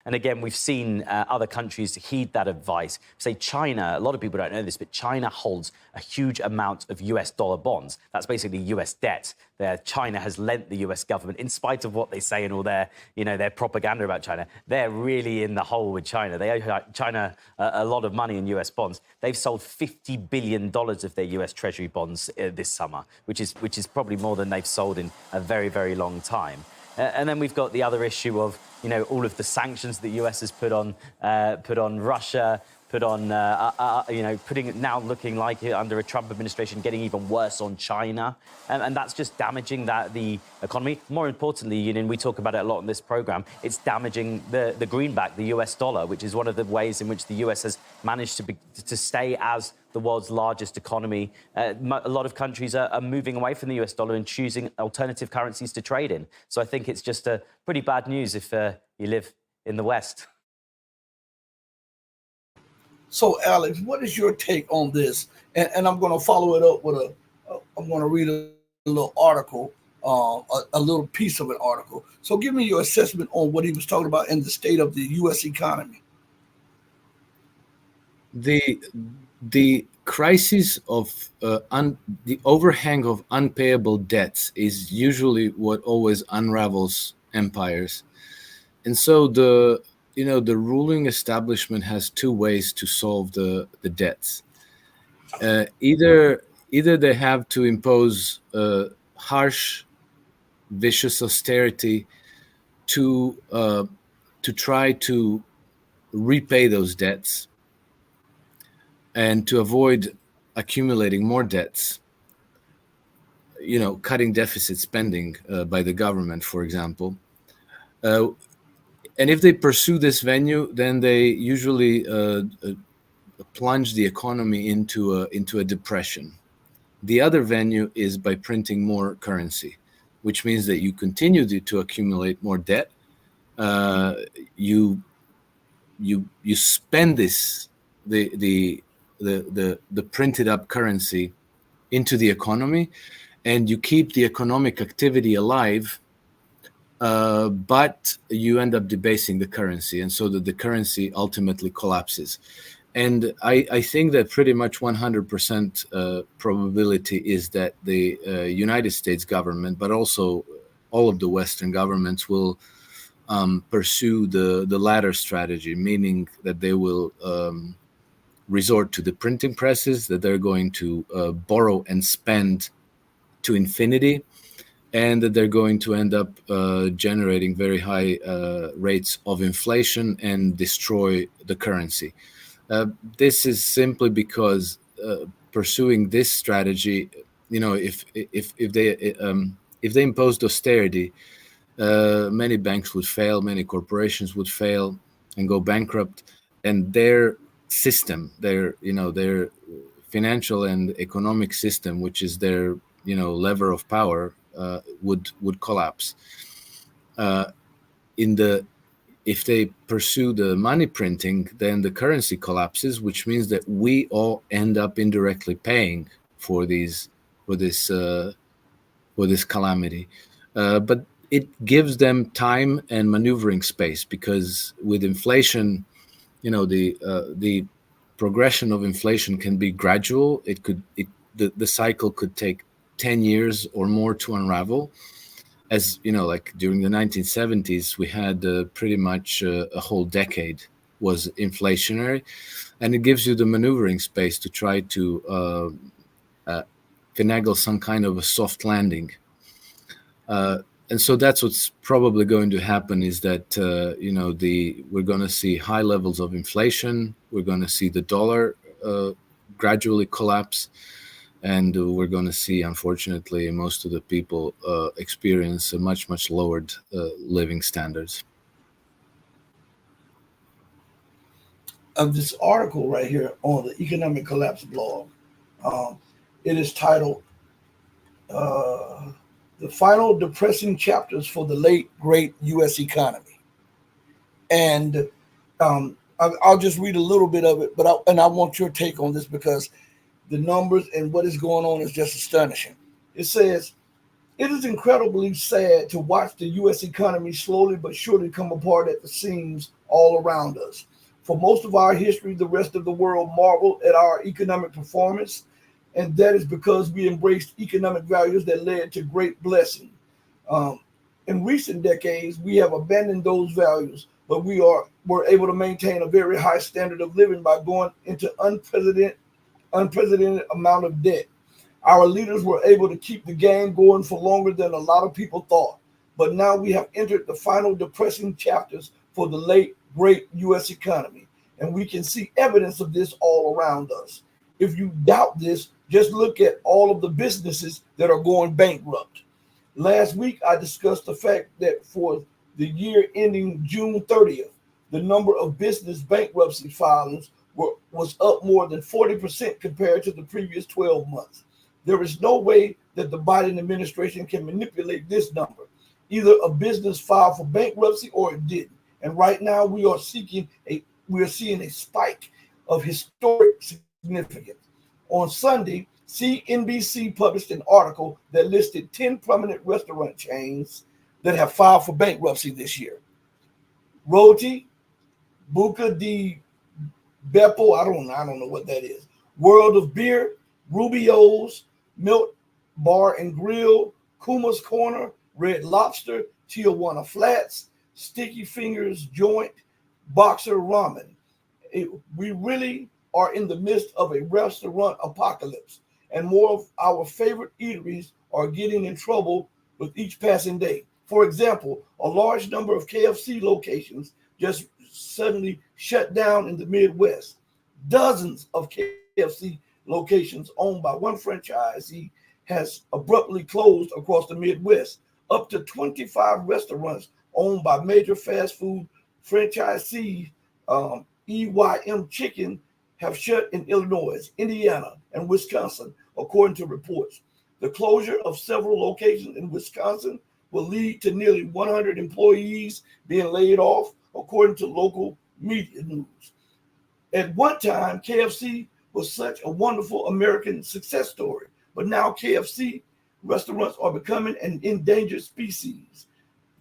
And again, we've seen other countries heed that advice. Say China, a lot of people don't know this, but China holds a huge amount of US dollar bonds. That's basically US debt that China has lent the US government, in spite of what they say and all their, their propaganda about China. They're really in the hole with China. They owe China a lot of money in US bonds. They've sold $50 billion of their US Treasury bonds this summer, which is probably more than they've sold in a very, very long time. And then we've got the other issue of, all of the sanctions the US has put on Russia, putting it now looking like it under a Trump administration, getting even worse on China. And that's just damaging the economy. More importantly, Union, we talk about it a lot in this program, it's damaging the greenback, the US dollar, which is one of the ways in which the US has managed to stay as the world's largest economy. A lot of countries are moving away from the US dollar and choosing alternative currencies to trade in. So I think it's just pretty bad news if you live in the West. So, Alex, what is your take on this? And I'm going to follow it up with I'm going to read a little article, a little piece of an article. So give me your assessment on what he was talking about in the state of the U.S. economy. The crisis of the overhang of unpayable debts is usually what always unravels empires. And so the ruling establishment has two ways to solve the debts. Either they have to impose harsh, vicious austerity to try to repay those debts and to avoid accumulating more debts, cutting deficit spending by the government, for example. And if they pursue this venue, then they usually plunge the economy into a depression. The other venue is by printing more currency, which means that you continue to accumulate more debt. You spend the printed up currency into the economy, and you keep the economic activity alive. But you end up debasing the currency, and so that the currency ultimately collapses. And I think that pretty much 100% probability is that the United States government, but also all of the Western governments, will pursue the latter strategy, meaning that they will resort to the printing presses, that they're going to borrow and spend to infinity, and that they're going to end up generating very high rates of inflation and destroy the currency. This is simply because pursuing this strategy, if they imposed austerity, many banks would fail, many corporations would fail and go bankrupt, and their system, their financial and economic system, which is their lever of power, would collapse. If they pursue the money printing, then the currency collapses, which means that we all end up indirectly paying for this calamity. But it gives them time and maneuvering space, because with inflation, the progression of inflation can be gradual. The cycle could take 10 years or more to unravel. As like during the 1970s, we had pretty much a whole decade was inflationary, and it gives you the maneuvering space to try to finagle some kind of a soft landing. And so that's what's probably going to happen, is that we're going to see high levels of inflation. We're going to see the dollar gradually collapse. And we're going to see, unfortunately, most of the people experience a much, much lowered living standards. Of this article right here on the Economic Collapse blog, it is titled "The Final Depressing Chapters for the Late Great U.S. Economy," and I'll just read a little bit of it, but I want your take on this, because the numbers and what is going on is just astonishing. It says, "It is incredibly sad to watch the U.S. economy slowly but surely come apart at the seams all around us. For most of our history, the rest of the world marveled at our economic performance, and that is because we embraced economic values that led to great blessing. In recent decades, we have abandoned those values, but were able to maintain a very high standard of living by going into unprecedented amount of debt. Our leaders were able to keep the game going for longer than a lot of people thought. But now we have entered the final depressing chapters for the late, great U.S. economy. And we can see evidence of this all around us. If you doubt this, just look at all of the businesses that are going bankrupt. Last week, I discussed the fact that for the year ending June 30th, the number of business bankruptcy filings was up more than 40% compared to the previous 12 months. There is no way that the Biden administration can manipulate this number. Either a business filed for bankruptcy or it didn't. And right now we are seeing a spike of historic significance. On Sunday, CNBC published an article that listed 10 prominent restaurant chains that have filed for bankruptcy this year. Roti, Buca di Beppo, I don't know what that is. World of Beer, Rubio's, Milk Bar and Grill, Kuma's Corner, Red Lobster, Tijuana Flats, Sticky Fingers Joint, Boxer Ramen. We really are in the midst of a restaurant apocalypse, and more of our favorite eateries are getting in trouble with each passing day. For example, a large number of KFC locations just suddenly shut down in the Midwest. Dozens of KFC locations owned by one franchisee has abruptly closed across the Midwest. Up to 25 restaurants owned by major fast food franchisees, EYM Chicken, have shut in Illinois, Indiana, and Wisconsin, according to reports. The closure of several locations in Wisconsin will lead to nearly 100 employees being laid off, according to local media news. At one time, KFC was such a wonderful American success story, but now KFC restaurants are becoming an endangered species.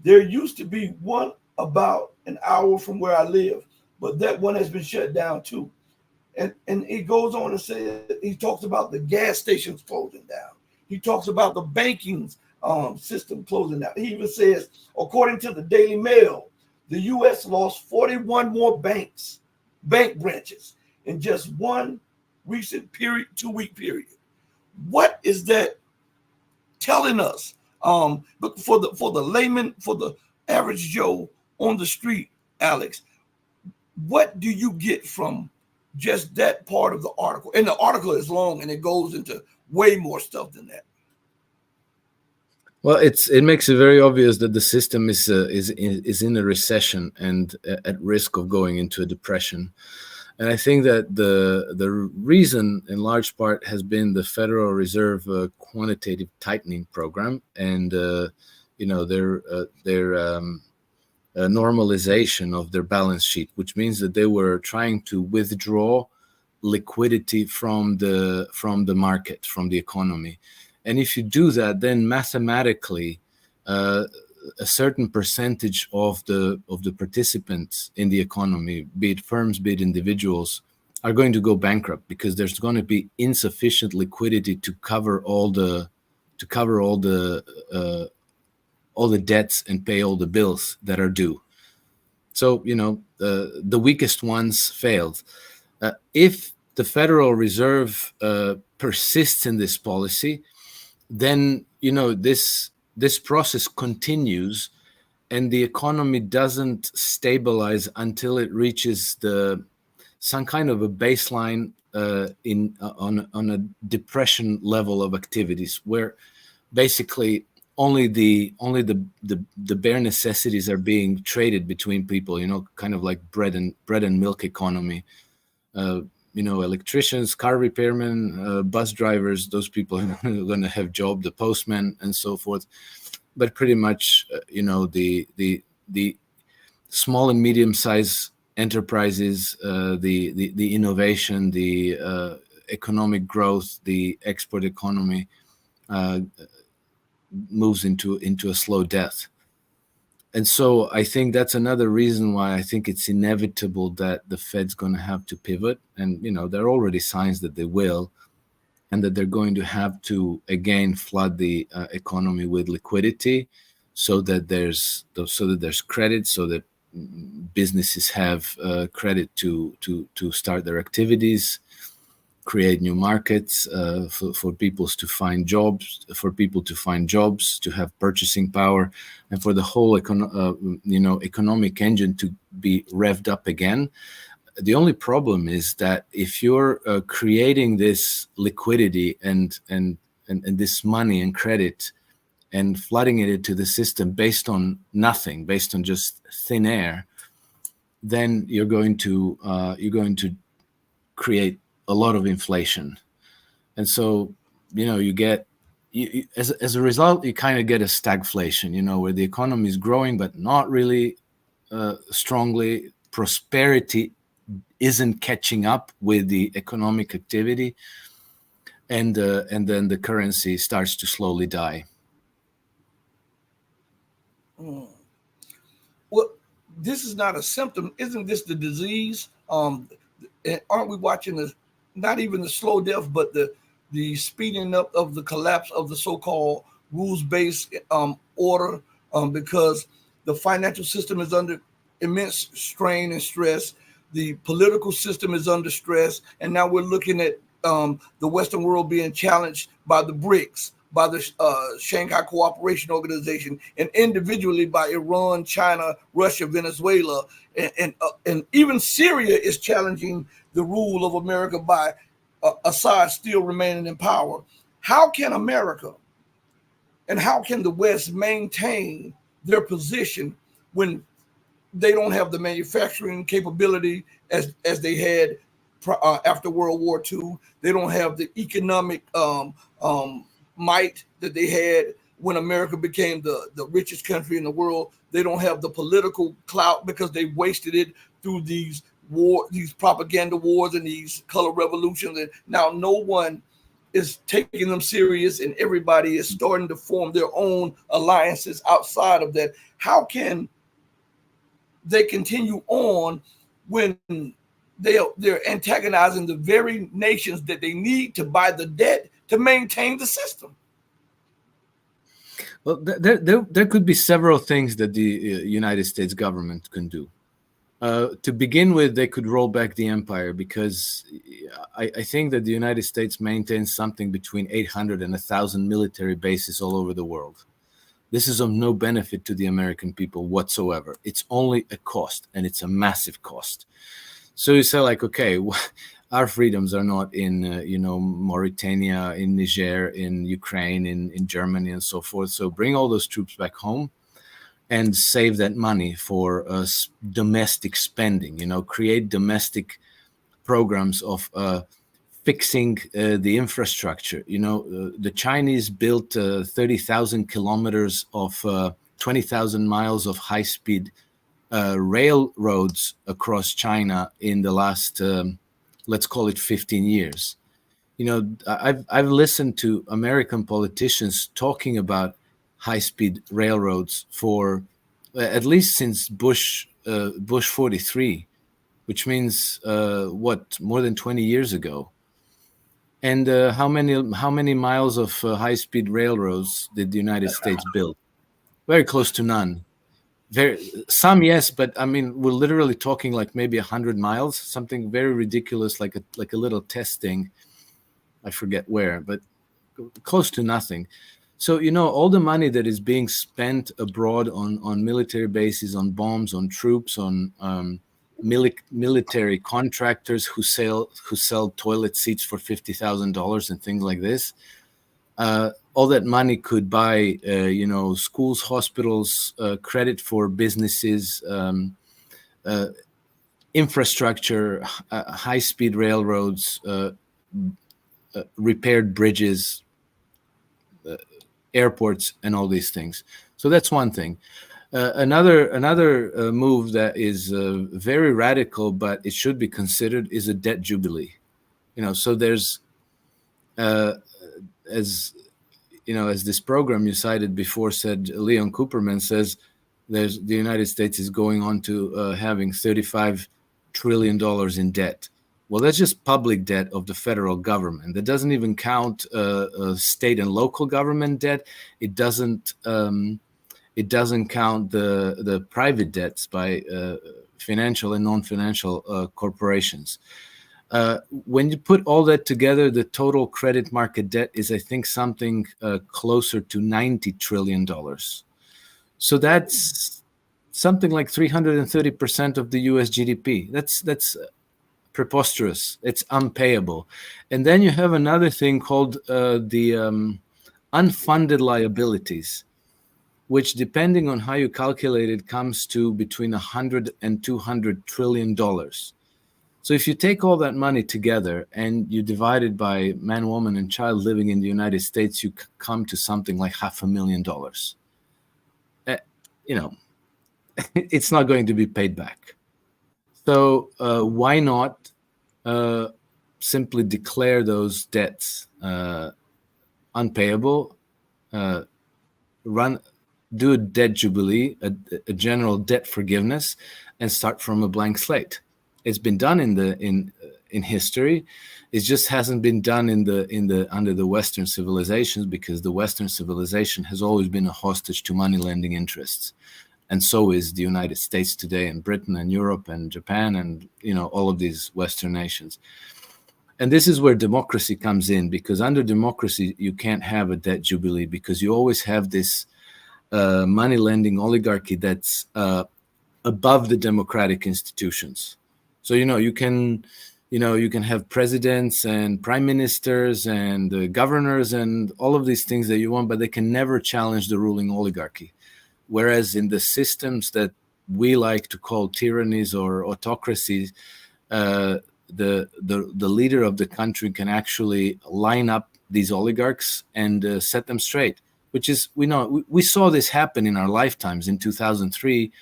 There used to be one about an hour from where I live, but that one has been shut down too. And it goes on to say, he talks about the gas stations closing down. He talks about the banking system closing down. He even says, according to the Daily Mail, the U.S. lost 41 more bank branches in just one recent period, 2-week period. What is that telling us? But for the layman, for the average Joe on the street, Alex, what do you get from just that part of the article? And the article is long and it goes into way more stuff than that. Well, it makes it very obvious that the system is in a recession and at risk of going into a depression. And I think that the reason, in large part, has been the Federal Reserve quantitative tightening program, and their normalization of their balance sheet, which means that they were trying to withdraw liquidity from the market, from the economy. And if you do that, then mathematically, a certain percentage of the participants in the economy, be it firms, be it individuals, are going to go bankrupt, because there's going to be insufficient liquidity to cover all the debts and pay all the bills that are due. So the weakest ones failed. If the Federal Reserve persists in this policy, then this process continues, and the economy doesn't stabilize until it reaches some kind of a baseline on a depression level of activities, where basically only the bare necessities are being traded between people. Kind of like bread and milk economy. Electricians, car repairmen, bus drivers, those people are going to have job, the postman and so forth. But pretty much, the small and medium-sized enterprises, the innovation, the economic growth, the export economy moves into a slow death. And so I think that's another reason why I think it's inevitable that the Fed's going to have to pivot. And, there are already signs that they will, and that they're going to have to, again, flood the economy with liquidity so that there's credit, so that businesses have credit to start their activities, create new markets for people to find jobs, to have purchasing power, and for the whole economic engine to be revved up again. The only problem is that if you're creating this liquidity and this money and credit and flooding it into the system based on nothing, based on just thin air, then you're going to create a lot of inflation. And so, you get, as a result, you kind of get a stagflation, where the economy is growing, but not really strongly. Prosperity isn't catching up with the economic activity. And then the currency starts to slowly die. Well, this is not a symptom. Isn't this the disease? And aren't we watching not even the slow death, but the speeding up of the collapse of the so-called rules-based order, because the financial system is under immense strain and stress. The political system is under stress. And now we're looking at the Western world being challenged by the BRICS, by the Shanghai Cooperation Organization, and individually by Iran, China, Russia, Venezuela, and even Syria is challenging the rule of America by Assad still remaining in power. How can America and how can the West maintain their position when they don't have the manufacturing capability as they had after World War II? They don't have the economic might that they had when America became the richest country in the world. They don't have the political clout because they wasted it through these propaganda wars and these color revolutions. And now no one is taking them serious, and everybody is starting to form their own alliances outside of that. How can they continue on when they're antagonizing the very nations that they need to buy the debt to maintain the system? Well, there could be several things that the United States government can do. To begin with, they could roll back the empire, because I think that the United States maintains something between 800 and 1,000 military bases all over the world. This is of no benefit to the American people whatsoever. It's only a cost, and it's a massive cost. So you say, like, okay, our freedoms are not in, Mauritania, in Niger, in Ukraine, in Germany, and so forth. So bring all those troops back home and save that money for domestic spending. Create domestic programs of fixing the infrastructure. The Chinese built 30,000 kilometers of 20,000 miles of high-speed railroads across China in the last, let's call it 15 years. I've listened to American politicians talking about high-speed railroads for at least since Bush 43, which means more than 20 years ago. And how many miles of high-speed railroads did the United States build? Very close to none. Some, yes, but I mean, we're literally talking like maybe 100 miles, something very ridiculous, like a little test thing. I forget where, but close to nothing. So, all the money that is being spent abroad on military bases, on bombs, on troops, on military contractors who sell toilet seats for $50,000 and things like this. All that money could buy, schools, hospitals, credit for businesses, infrastructure, high-speed railroads, repaired bridges, airports, and all these things. So that's one thing. Another move that is very radical, but it should be considered, is a debt jubilee. So there's, as this program you cited before said, Leon Cooperman says, the United States is going on to having $35 trillion in debt. Well, that's just public debt of the federal government. That doesn't even count state and local government debt. It doesn't count the private debts by financial and non-financial corporations. When you put all that together, the total credit market debt is, I think, something closer to $90 trillion. So that's something like 330% of the US GDP. That's preposterous. It's unpayable. And then you have another thing called the unfunded liabilities, which, depending on how you calculate it, comes to between $100 and $200 trillion. So if you take all that money together and you divide it by man, woman, and child living in the United States, you come to something like $500,000. It's not going to be paid back. So why not simply declare those debts unpayable, do a debt jubilee, a general debt forgiveness, and start from a blank slate? It's been done in history. It just hasn't been done under the Western civilizations, because the Western civilization has always been a hostage to money lending interests. And so is the United States today, and Britain and Europe and Japan and all of these Western nations. And this is where democracy comes in, because under democracy you can't have a debt jubilee, because you always have this money lending oligarchy that's above the democratic institutions. So you can have presidents and prime ministers and governors and all of these things that you want, but they can never challenge the ruling oligarchy. Whereas in the systems that we like to call tyrannies or autocracies, the leader of the country can actually line up these oligarchs and set them straight. Which is, we saw this happen in our lifetimes. In 2003,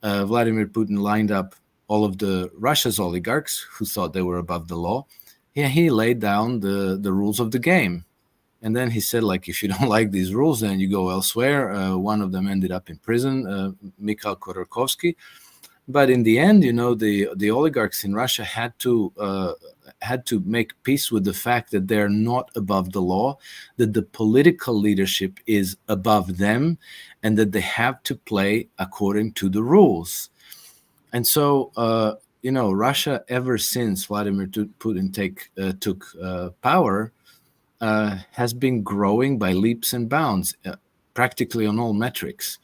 Vladimir Putin lined up all of Russia's oligarchs who thought they were above the law. He laid down the rules of the game. And then he said, like, if you don't like these rules, then you go elsewhere. One of them ended up in prison, Mikhail Khodorkovsky. But in the end, the oligarchs in Russia had to make peace with the fact that they're not above the law, that the political leadership is above them, and that they have to play according to the rules. And so, Russia, ever since Vladimir Putin took power, has been growing by leaps and bounds, practically on all metrics.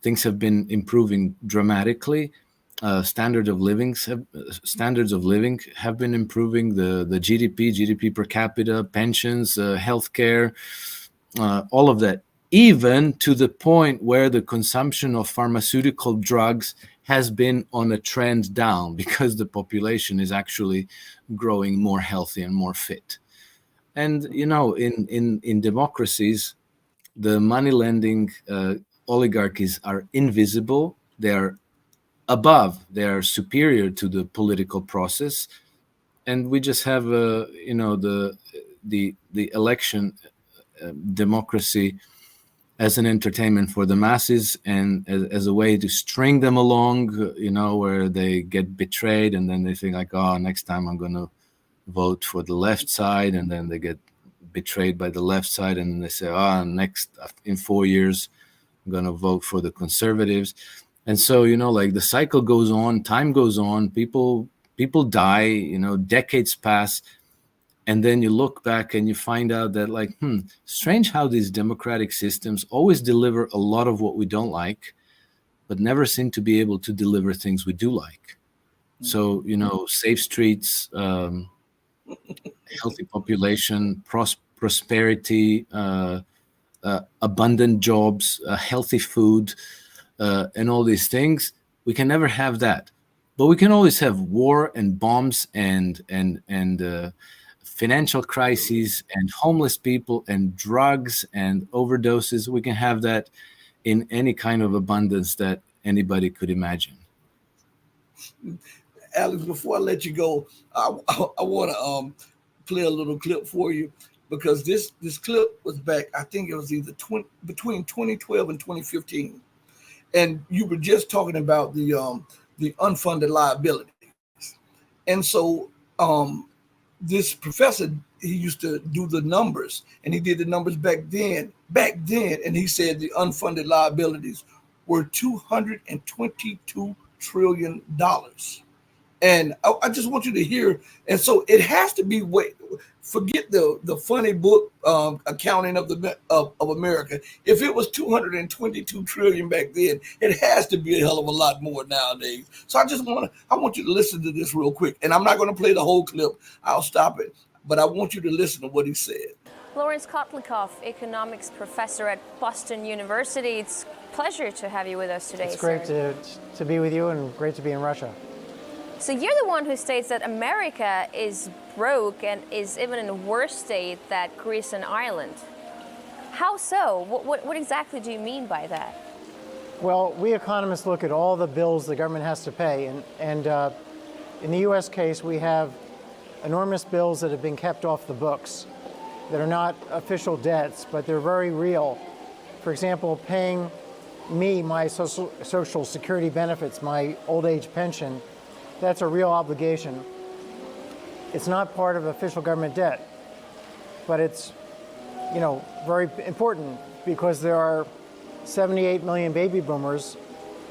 Things have been improving dramatically. Standards of living have been improving. The GDP per capita, pensions, healthcare, all of that even to the point where the consumption of pharmaceutical drugs has been on a trend down because the population is actually growing more healthy and more fit. And, you know, in democracies, the money lending oligarchies are invisible. They are above, they are superior to the political process. And we just have, you know, the election democracy as an entertainment for the masses and as a way to string them along, you know, where they get betrayed and then they think like, oh, next time I'm going to vote for the left side, and then they get betrayed by the left side and then they say, oh, next in 4 years I'm going to vote for the conservatives. And so, you know, like the cycle goes on, time goes on, people die, you know, decades pass. And then you look back and you find out that, like, strange how these democratic systems always deliver a lot of what we don't like, but never seem to be able to deliver things we do like. So, you know, safe streets, healthy population, prosperity, abundant jobs, healthy food, and all these things. We can never have that. But we can always have war and bombs and financial crises and homeless people and drugs and overdoses. We can have that in any kind of abundance that anybody could imagine. Alex, before I let you go, I want to play a little clip for you, because this clip was back, I think it was either between 2012 and 2015. And you were just talking about the unfunded liabilities. And so this professor, he used to do the numbers, and he did the numbers back then, and he said the unfunded liabilities were $222 trillion. And I just want you to hear, and so it has to be forget the funny book accounting of America. If it was 222 trillion back then, it has to be a hell of a lot more nowadays. So I want you to listen to this real quick, and I'm not going to play the whole clip. I'll stop it, but I want you to listen to what he said. Lawrence Kotlikoff, economics professor at Boston University. It's a pleasure to have you with us today. It's great to be with you, and great to be in Russia. So you're the one who states that America is broke and is even in a worse state than Greece and Ireland. How so? What exactly do you mean by that? Well, we economists look at all the bills the government has to pay, and in the U.S. case, we have enormous bills that have been kept off the books that are not official debts, but they're very real. For example, paying me my social security benefits, my old age pension, that's a real obligation. It's not part of official government debt, but it's, you know, very important because there are 78 million baby boomers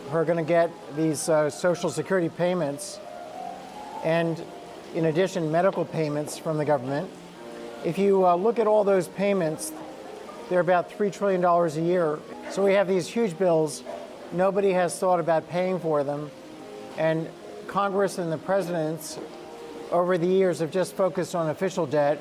who are going to get these social security payments, and in addition, medical payments from the government. If you look at all those payments, they're about $3 trillion a year. So we have these huge bills. Nobody has thought about paying for them. And Congress and the presidents over the years have just focused on official debt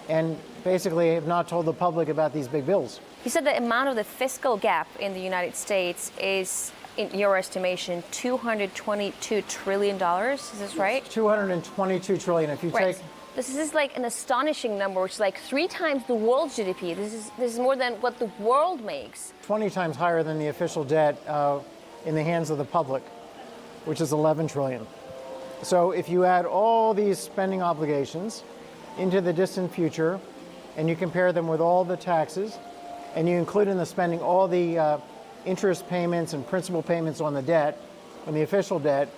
and basically have not told the public about these big bills. You said the amount of the fiscal gap in the United States is, in your estimation, $222 trillion. Is this right? $222 trillion. If you take... This is like an astonishing number, which is like 3 times the world's GDP. This is more than what the world makes. 20 times higher than the official debt in the hands of the public, which is 11 trillion. So if you add all these spending obligations into the distant future, and you compare them with all the taxes, and you include in the spending all the interest payments and principal payments on the debt, on the official debt,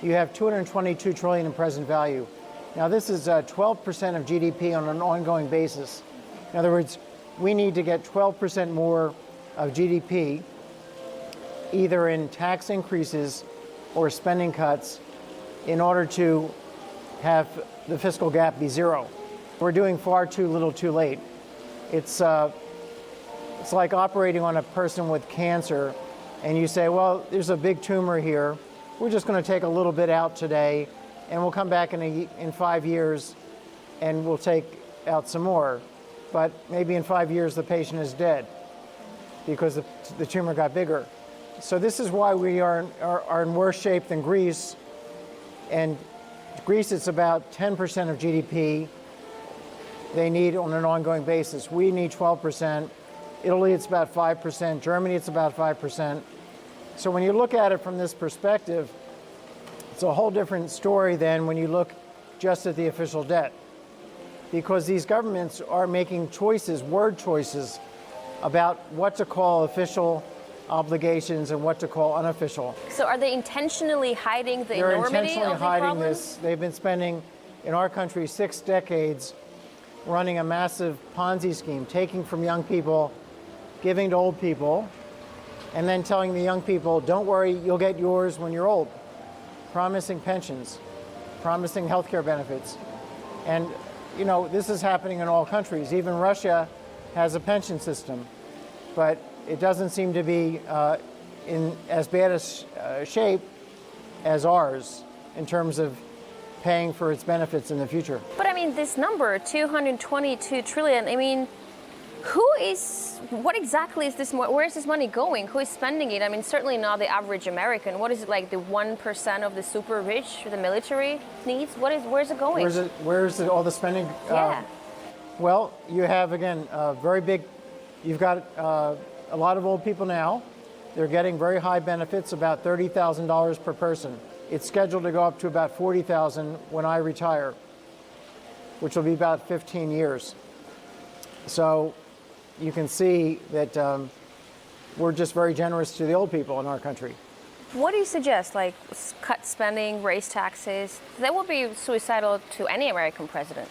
you have 222 trillion in present value. Now this is 12% of GDP on an ongoing basis. In other words, we need to get 12% more of GDP, either in tax increases or spending cuts, in order to have the fiscal gap be zero. We're doing far too little too late. It's like operating on a person with cancer, and you say, well, there's a big tumor here. We're just going to take a little bit out today, and we'll come back in 5 years, and we'll take out some more. But maybe in 5 years, the patient is dead. because the tumor got bigger. So this is why we are in worse shape than Greece. And Greece, it's about 10% of GDP they need on an ongoing basis. We need 12%. Italy, it's about 5%. Germany, it's about 5%. So when you look at it from this perspective, it's a whole different story than when you look just at the official debt. Because these governments are making choices, word choices, about what to call official obligations and what to call unofficial. So are they intentionally hiding the They're enormity intentionally of the hiding problem? this. They've been spending, in our country, 6 decades running a massive Ponzi scheme, taking from young people, giving to old people, and then telling the young people, don't worry, you'll get yours when you're old. Promising pensions, promising healthcare benefits. And, you know, this is happening in all countries. Even Russia has a pension system, but it doesn't seem to be in as bad a shape as ours in terms of paying for its benefits in the future. But I mean, this number, 222 trillion, I mean, what exactly is this, where is this money going? Who is spending it? I mean, certainly not the average American. What is it, like the 1% of the super rich, the military needs? Where's it going? Where's all the spending? Yeah. Well, you have, again, you've got a lot of old people now. They're getting very high benefits, about $30,000 per person. It's scheduled to go up to about $40,000 when I retire, which will be about 15 years. So you can see that we're just very generous to the old people in our country. What do you suggest? Like cut spending, raise taxes? That would be suicidal to any American president.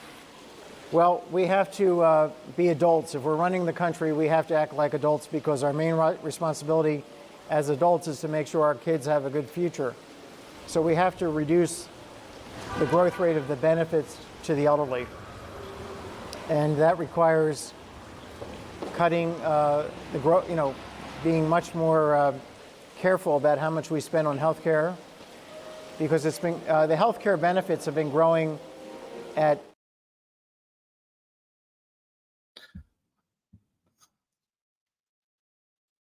Well, we have to be adults. If we're running the country, we have to act like adults because our main responsibility as adults is to make sure our kids have a good future. So we have to reduce the growth rate of the benefits to the elderly. And that requires cutting the growth, being much more careful about how much we spend on health care, because it's been the health care benefits have been growing at.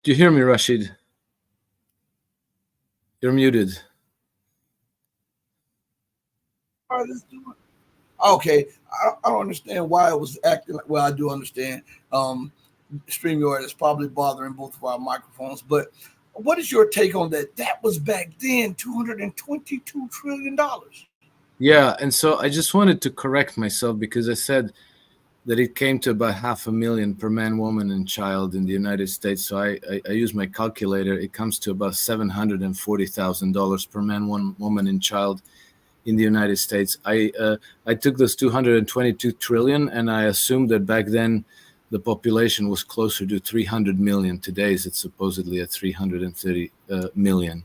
Do you hear me, Rashid? You're muted. Okay, I don't understand why it was acting like. Well, I do understand. StreamYard is probably bothering both of our microphones, but what is your take on that? That was back then $222 trillion. Yeah, and so I just wanted to correct myself because I said that it came to about $500,000 per man, woman, and child in the United States. So I use my calculator. It comes to about $740,000 per man, woman, and child in the United States. I took those 222 trillion and I assumed that back then the population was closer to 300 million. Today it's supposedly at 330 million.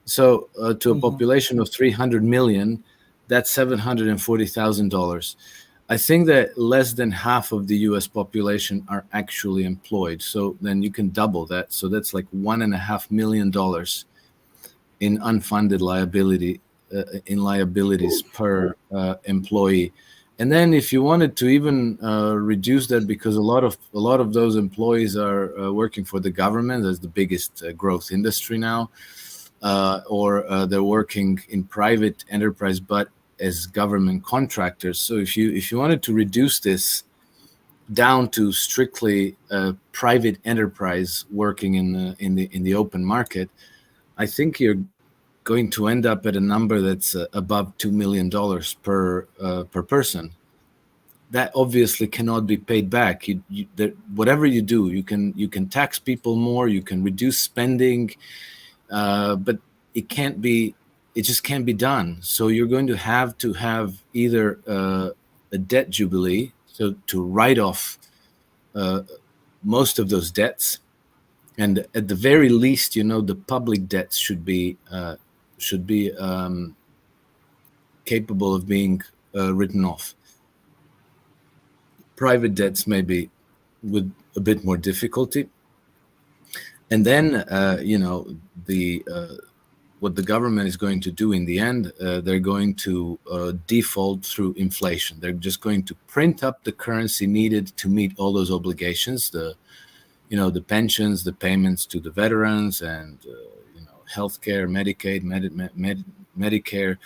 So to a population of 300 million, that's $740,000. I think that less than half of the U.S. population are actually employed. So then you can double that. So that's like $1.5 million in unfunded liability. In liabilities per employee, and then if you wanted to even reduce that, because a lot of those employees are working for the government as the biggest growth industry now, or they're working in private enterprise but as government contractors. So if you wanted to reduce this down to strictly private enterprise working in the open market, I think you're going to end up at a number that's above $2 million per person. That obviously cannot be paid back. Whatever you do, you can tax people more, you can reduce spending, but it just can't be done. So you're going to have either a debt jubilee, so to write off most of those debts, and at the very least, the public debts should be capable of being written off. Private debts maybe with a bit more difficulty. And then, what the government is going to do in the end, they're going to default through inflation. They're just going to print up the currency needed to meet all those obligations, the the pensions, the payments to the veterans, and healthcare, Medicaid, Medicare.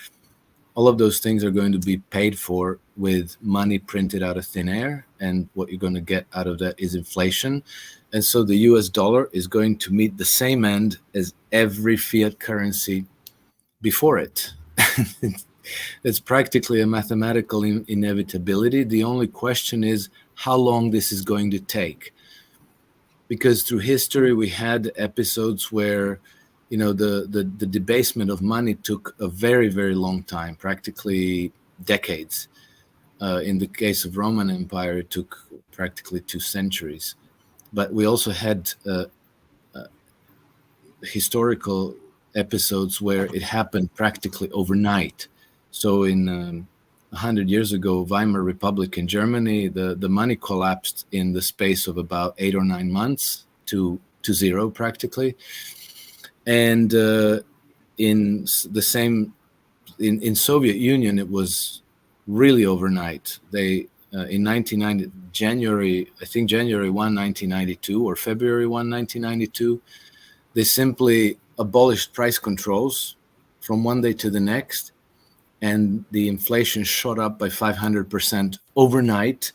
All of those things are going to be paid for with money printed out of thin air, and what you're going to get out of that is inflation. And so the US dollar is going to meet the same end as every fiat currency before it. It's practically a mathematical inevitability. The only question is how long this is going to take. Because through history, we had episodes where the debasement of money took a very, very long time, practically decades. In the case of Roman Empire, it took practically 2 centuries. But we also had historical episodes where it happened practically overnight. So in 100 years ago, Weimar Republic in Germany, the money collapsed in the space of about 8 or 9 months to zero practically. And in the same in Soviet Union, it was really overnight. They in 1990 January 1, 1992, or February 1, 1992, they simply abolished price controls from one day to the next, and the inflation shot up by 500% overnight,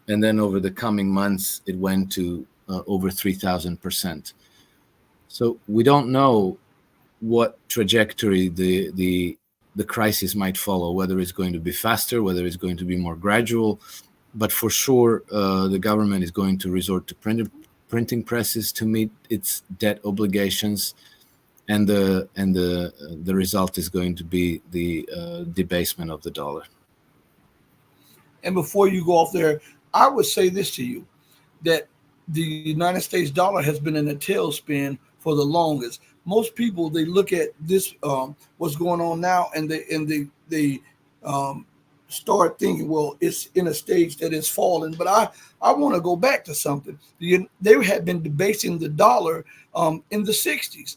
and then over the coming months it went to over 3,000%. So we don't know what trajectory the crisis might follow, whether it's going to be faster, whether it's going to be more gradual. But for sure, the government is going to resort to printing presses to meet its debt obligations, and the result is going to be the debasement of the dollar. And before you go off there, I would say this to you, that the United States dollar has been in a tailspin for the longest. Most people, they look at this, what's going on now, and they start thinking, well, it's in a stage that is falling. But I want to go back to something. They had been debasing the dollar in the 60s.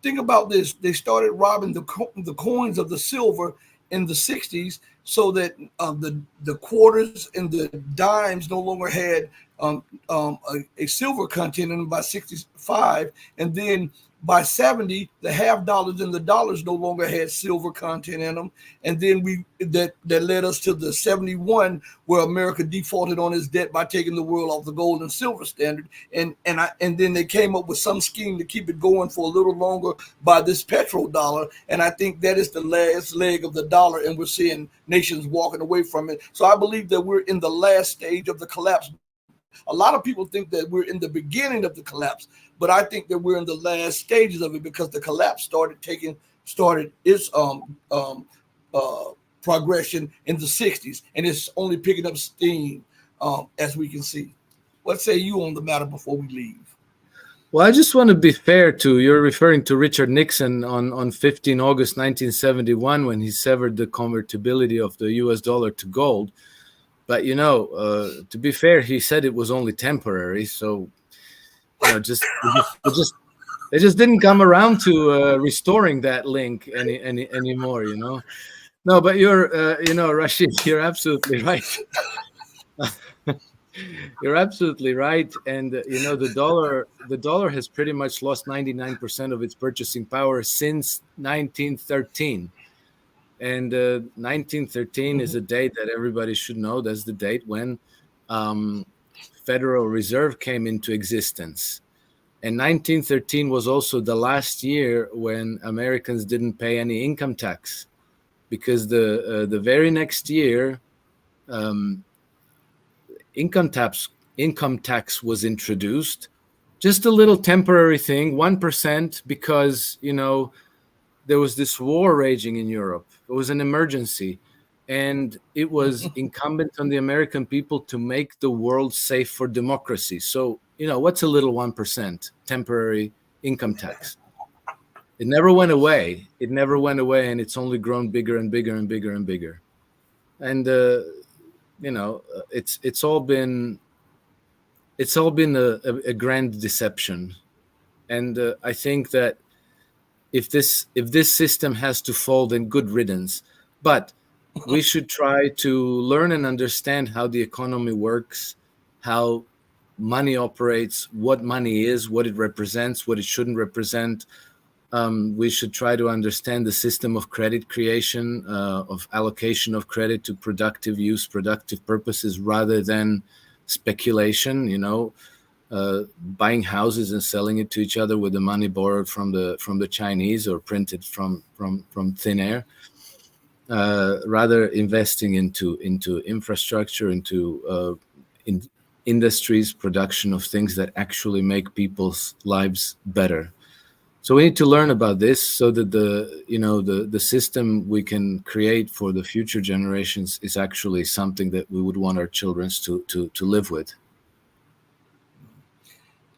Think about this. They started robbing the coins of the silver in the 60s, so that the quarters and the dimes no longer had a silver content in them by 65. And then by 70, the half dollars and the dollars no longer had silver content in them. And then that led us to the 71, where America defaulted on its debt by taking the world off the gold and silver standard. And then they came up with some scheme to keep it going for a little longer by this petrodollar. And I think that is the last leg of the dollar, and we're seeing nations walking away from it. So I believe that we're in the last stage of the collapse. A lot of people think that we're in the beginning of the collapse, but I think that we're in the last stages of it, because the collapse started its progression in the 60s, and it's only picking up steam as we can see. What say you on the matter before we leave? Well, I just want to be fair to, you're referring to Richard Nixon on 15 August 1971, when he severed the convertibility of the US dollar to gold. But, to be fair, he said it was only temporary. So, they just didn't come around to restoring that link anymore, No, but Rashid, you're absolutely right. You're absolutely right. And, the dollar has pretty much lost 99% of its purchasing power since 1913. And 1913 is a date that everybody should know. That's the date when Federal Reserve came into existence. And 1913 was also the last year when Americans didn't pay any income tax, because the very next year, income tax was introduced. Just a little temporary thing, 1%, because there was this war raging in Europe. It was an emergency, and it was incumbent on the American people to make the world safe for democracy. So, what's a little 1% temporary income tax? It never went away. And it's only grown bigger and bigger and bigger and bigger. And it's all been a grand deception. And I think that if this system has to fall, then good riddance. But we should try to learn and understand how the economy works, how money operates, what money is, what it represents, what it shouldn't represent. We should try to understand the system of credit creation, of allocation of credit to productive use, productive purposes, rather than speculation. Buying houses and selling it to each other with the money borrowed from the Chinese or printed from thin air. Rather investing into infrastructure, into industries, production of things that actually make people's lives better. So we need to learn about this so that the system we can create for the future generations is actually something that we would want our children to live with.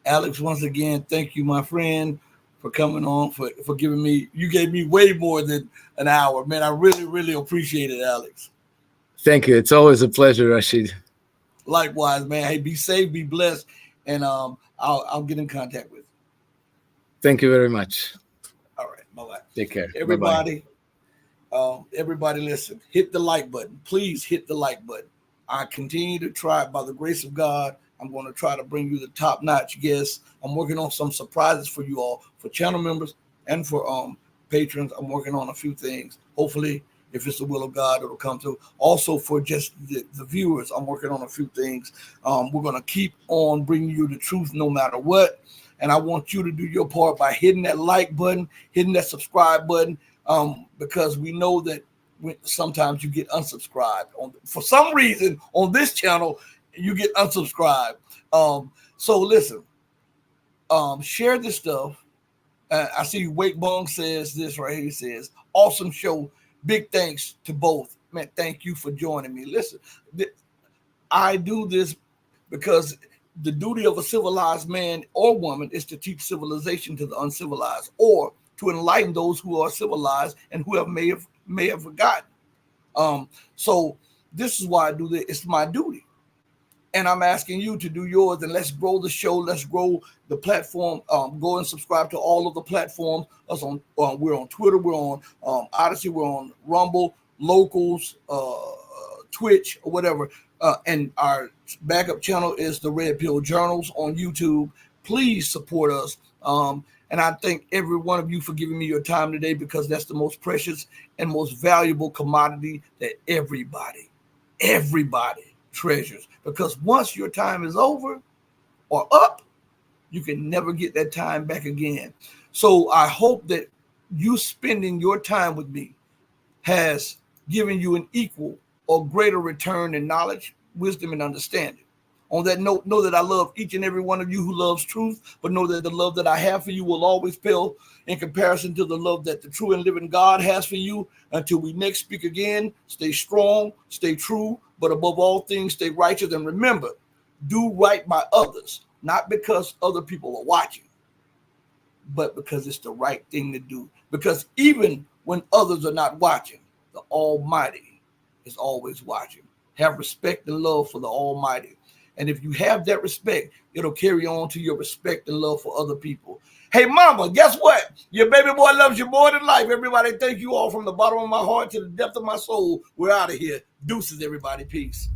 Alex, once again, thank you, my friend, for coming on, for giving me, you gave me way more than an hour. Man, I really, really appreciate it, Alex. Thank you. It's always a pleasure, Rashid. Likewise, man. Hey, be safe, be blessed, and I'll get in contact with you. Thank you very much. All right, bye-bye. Take care. Everybody, everybody listen, hit the like button. Please hit the like button. I continue to try, by the grace of God, I'm going to try to bring you the top-notch guests. I'm working on some surprises for you all, for channel members and for patrons. I'm working on a few things. Hopefully, if it's the will of God, it'll come through. Also, for just the viewers, I'm working on a few things. We're going to keep on bringing you the truth no matter what. And I want you to do your part by hitting that like button, hitting that subscribe button, because we know that sometimes you get unsubscribed. For some reason, on this channel, you get unsubscribed. So listen, share this stuff. I see Wake Bong says this right here. He says, awesome show. Big thanks to both. Man, thank you for joining me. Listen, I do this because the duty of a civilized man or woman is to teach civilization to the uncivilized, or to enlighten those who are civilized and who may have forgotten. So this is why I do this. It's my duty. And I'm asking you to do yours, and let's grow the show. Let's grow the platform. Go and subscribe to all of the platforms. We're on Twitter. We're on Odyssey. We're on Rumble, Locals, Twitch, or whatever. And our backup channel is the Red Pill Journals on YouTube. Please support us. And I thank every one of you for giving me your time today, because that's the most precious and most valuable commodity that everybody treasures. Because once your time is over or up, you can never get that time back again. So I hope that you spending your time with me has given you an equal or greater return in knowledge, wisdom, and understanding. On that note, know that I love each and every one of you who loves truth, but know that the love that I have for you will always pale in comparison to the love that the true and living God has for you. Until we next speak again, stay strong, stay true, but above all things, stay righteous. And remember, do right by others, not because other people are watching, but because it's the right thing to do. Because even when others are not watching, the Almighty is always watching. Have respect and love for the Almighty. And if you have that respect, it'll carry on to your respect and love for other people. Hey, mama, guess what? Your baby boy loves you more than life. Everybody, thank you all from the bottom of my heart to the depth of my soul. We're out of here. Deuces, everybody. Peace.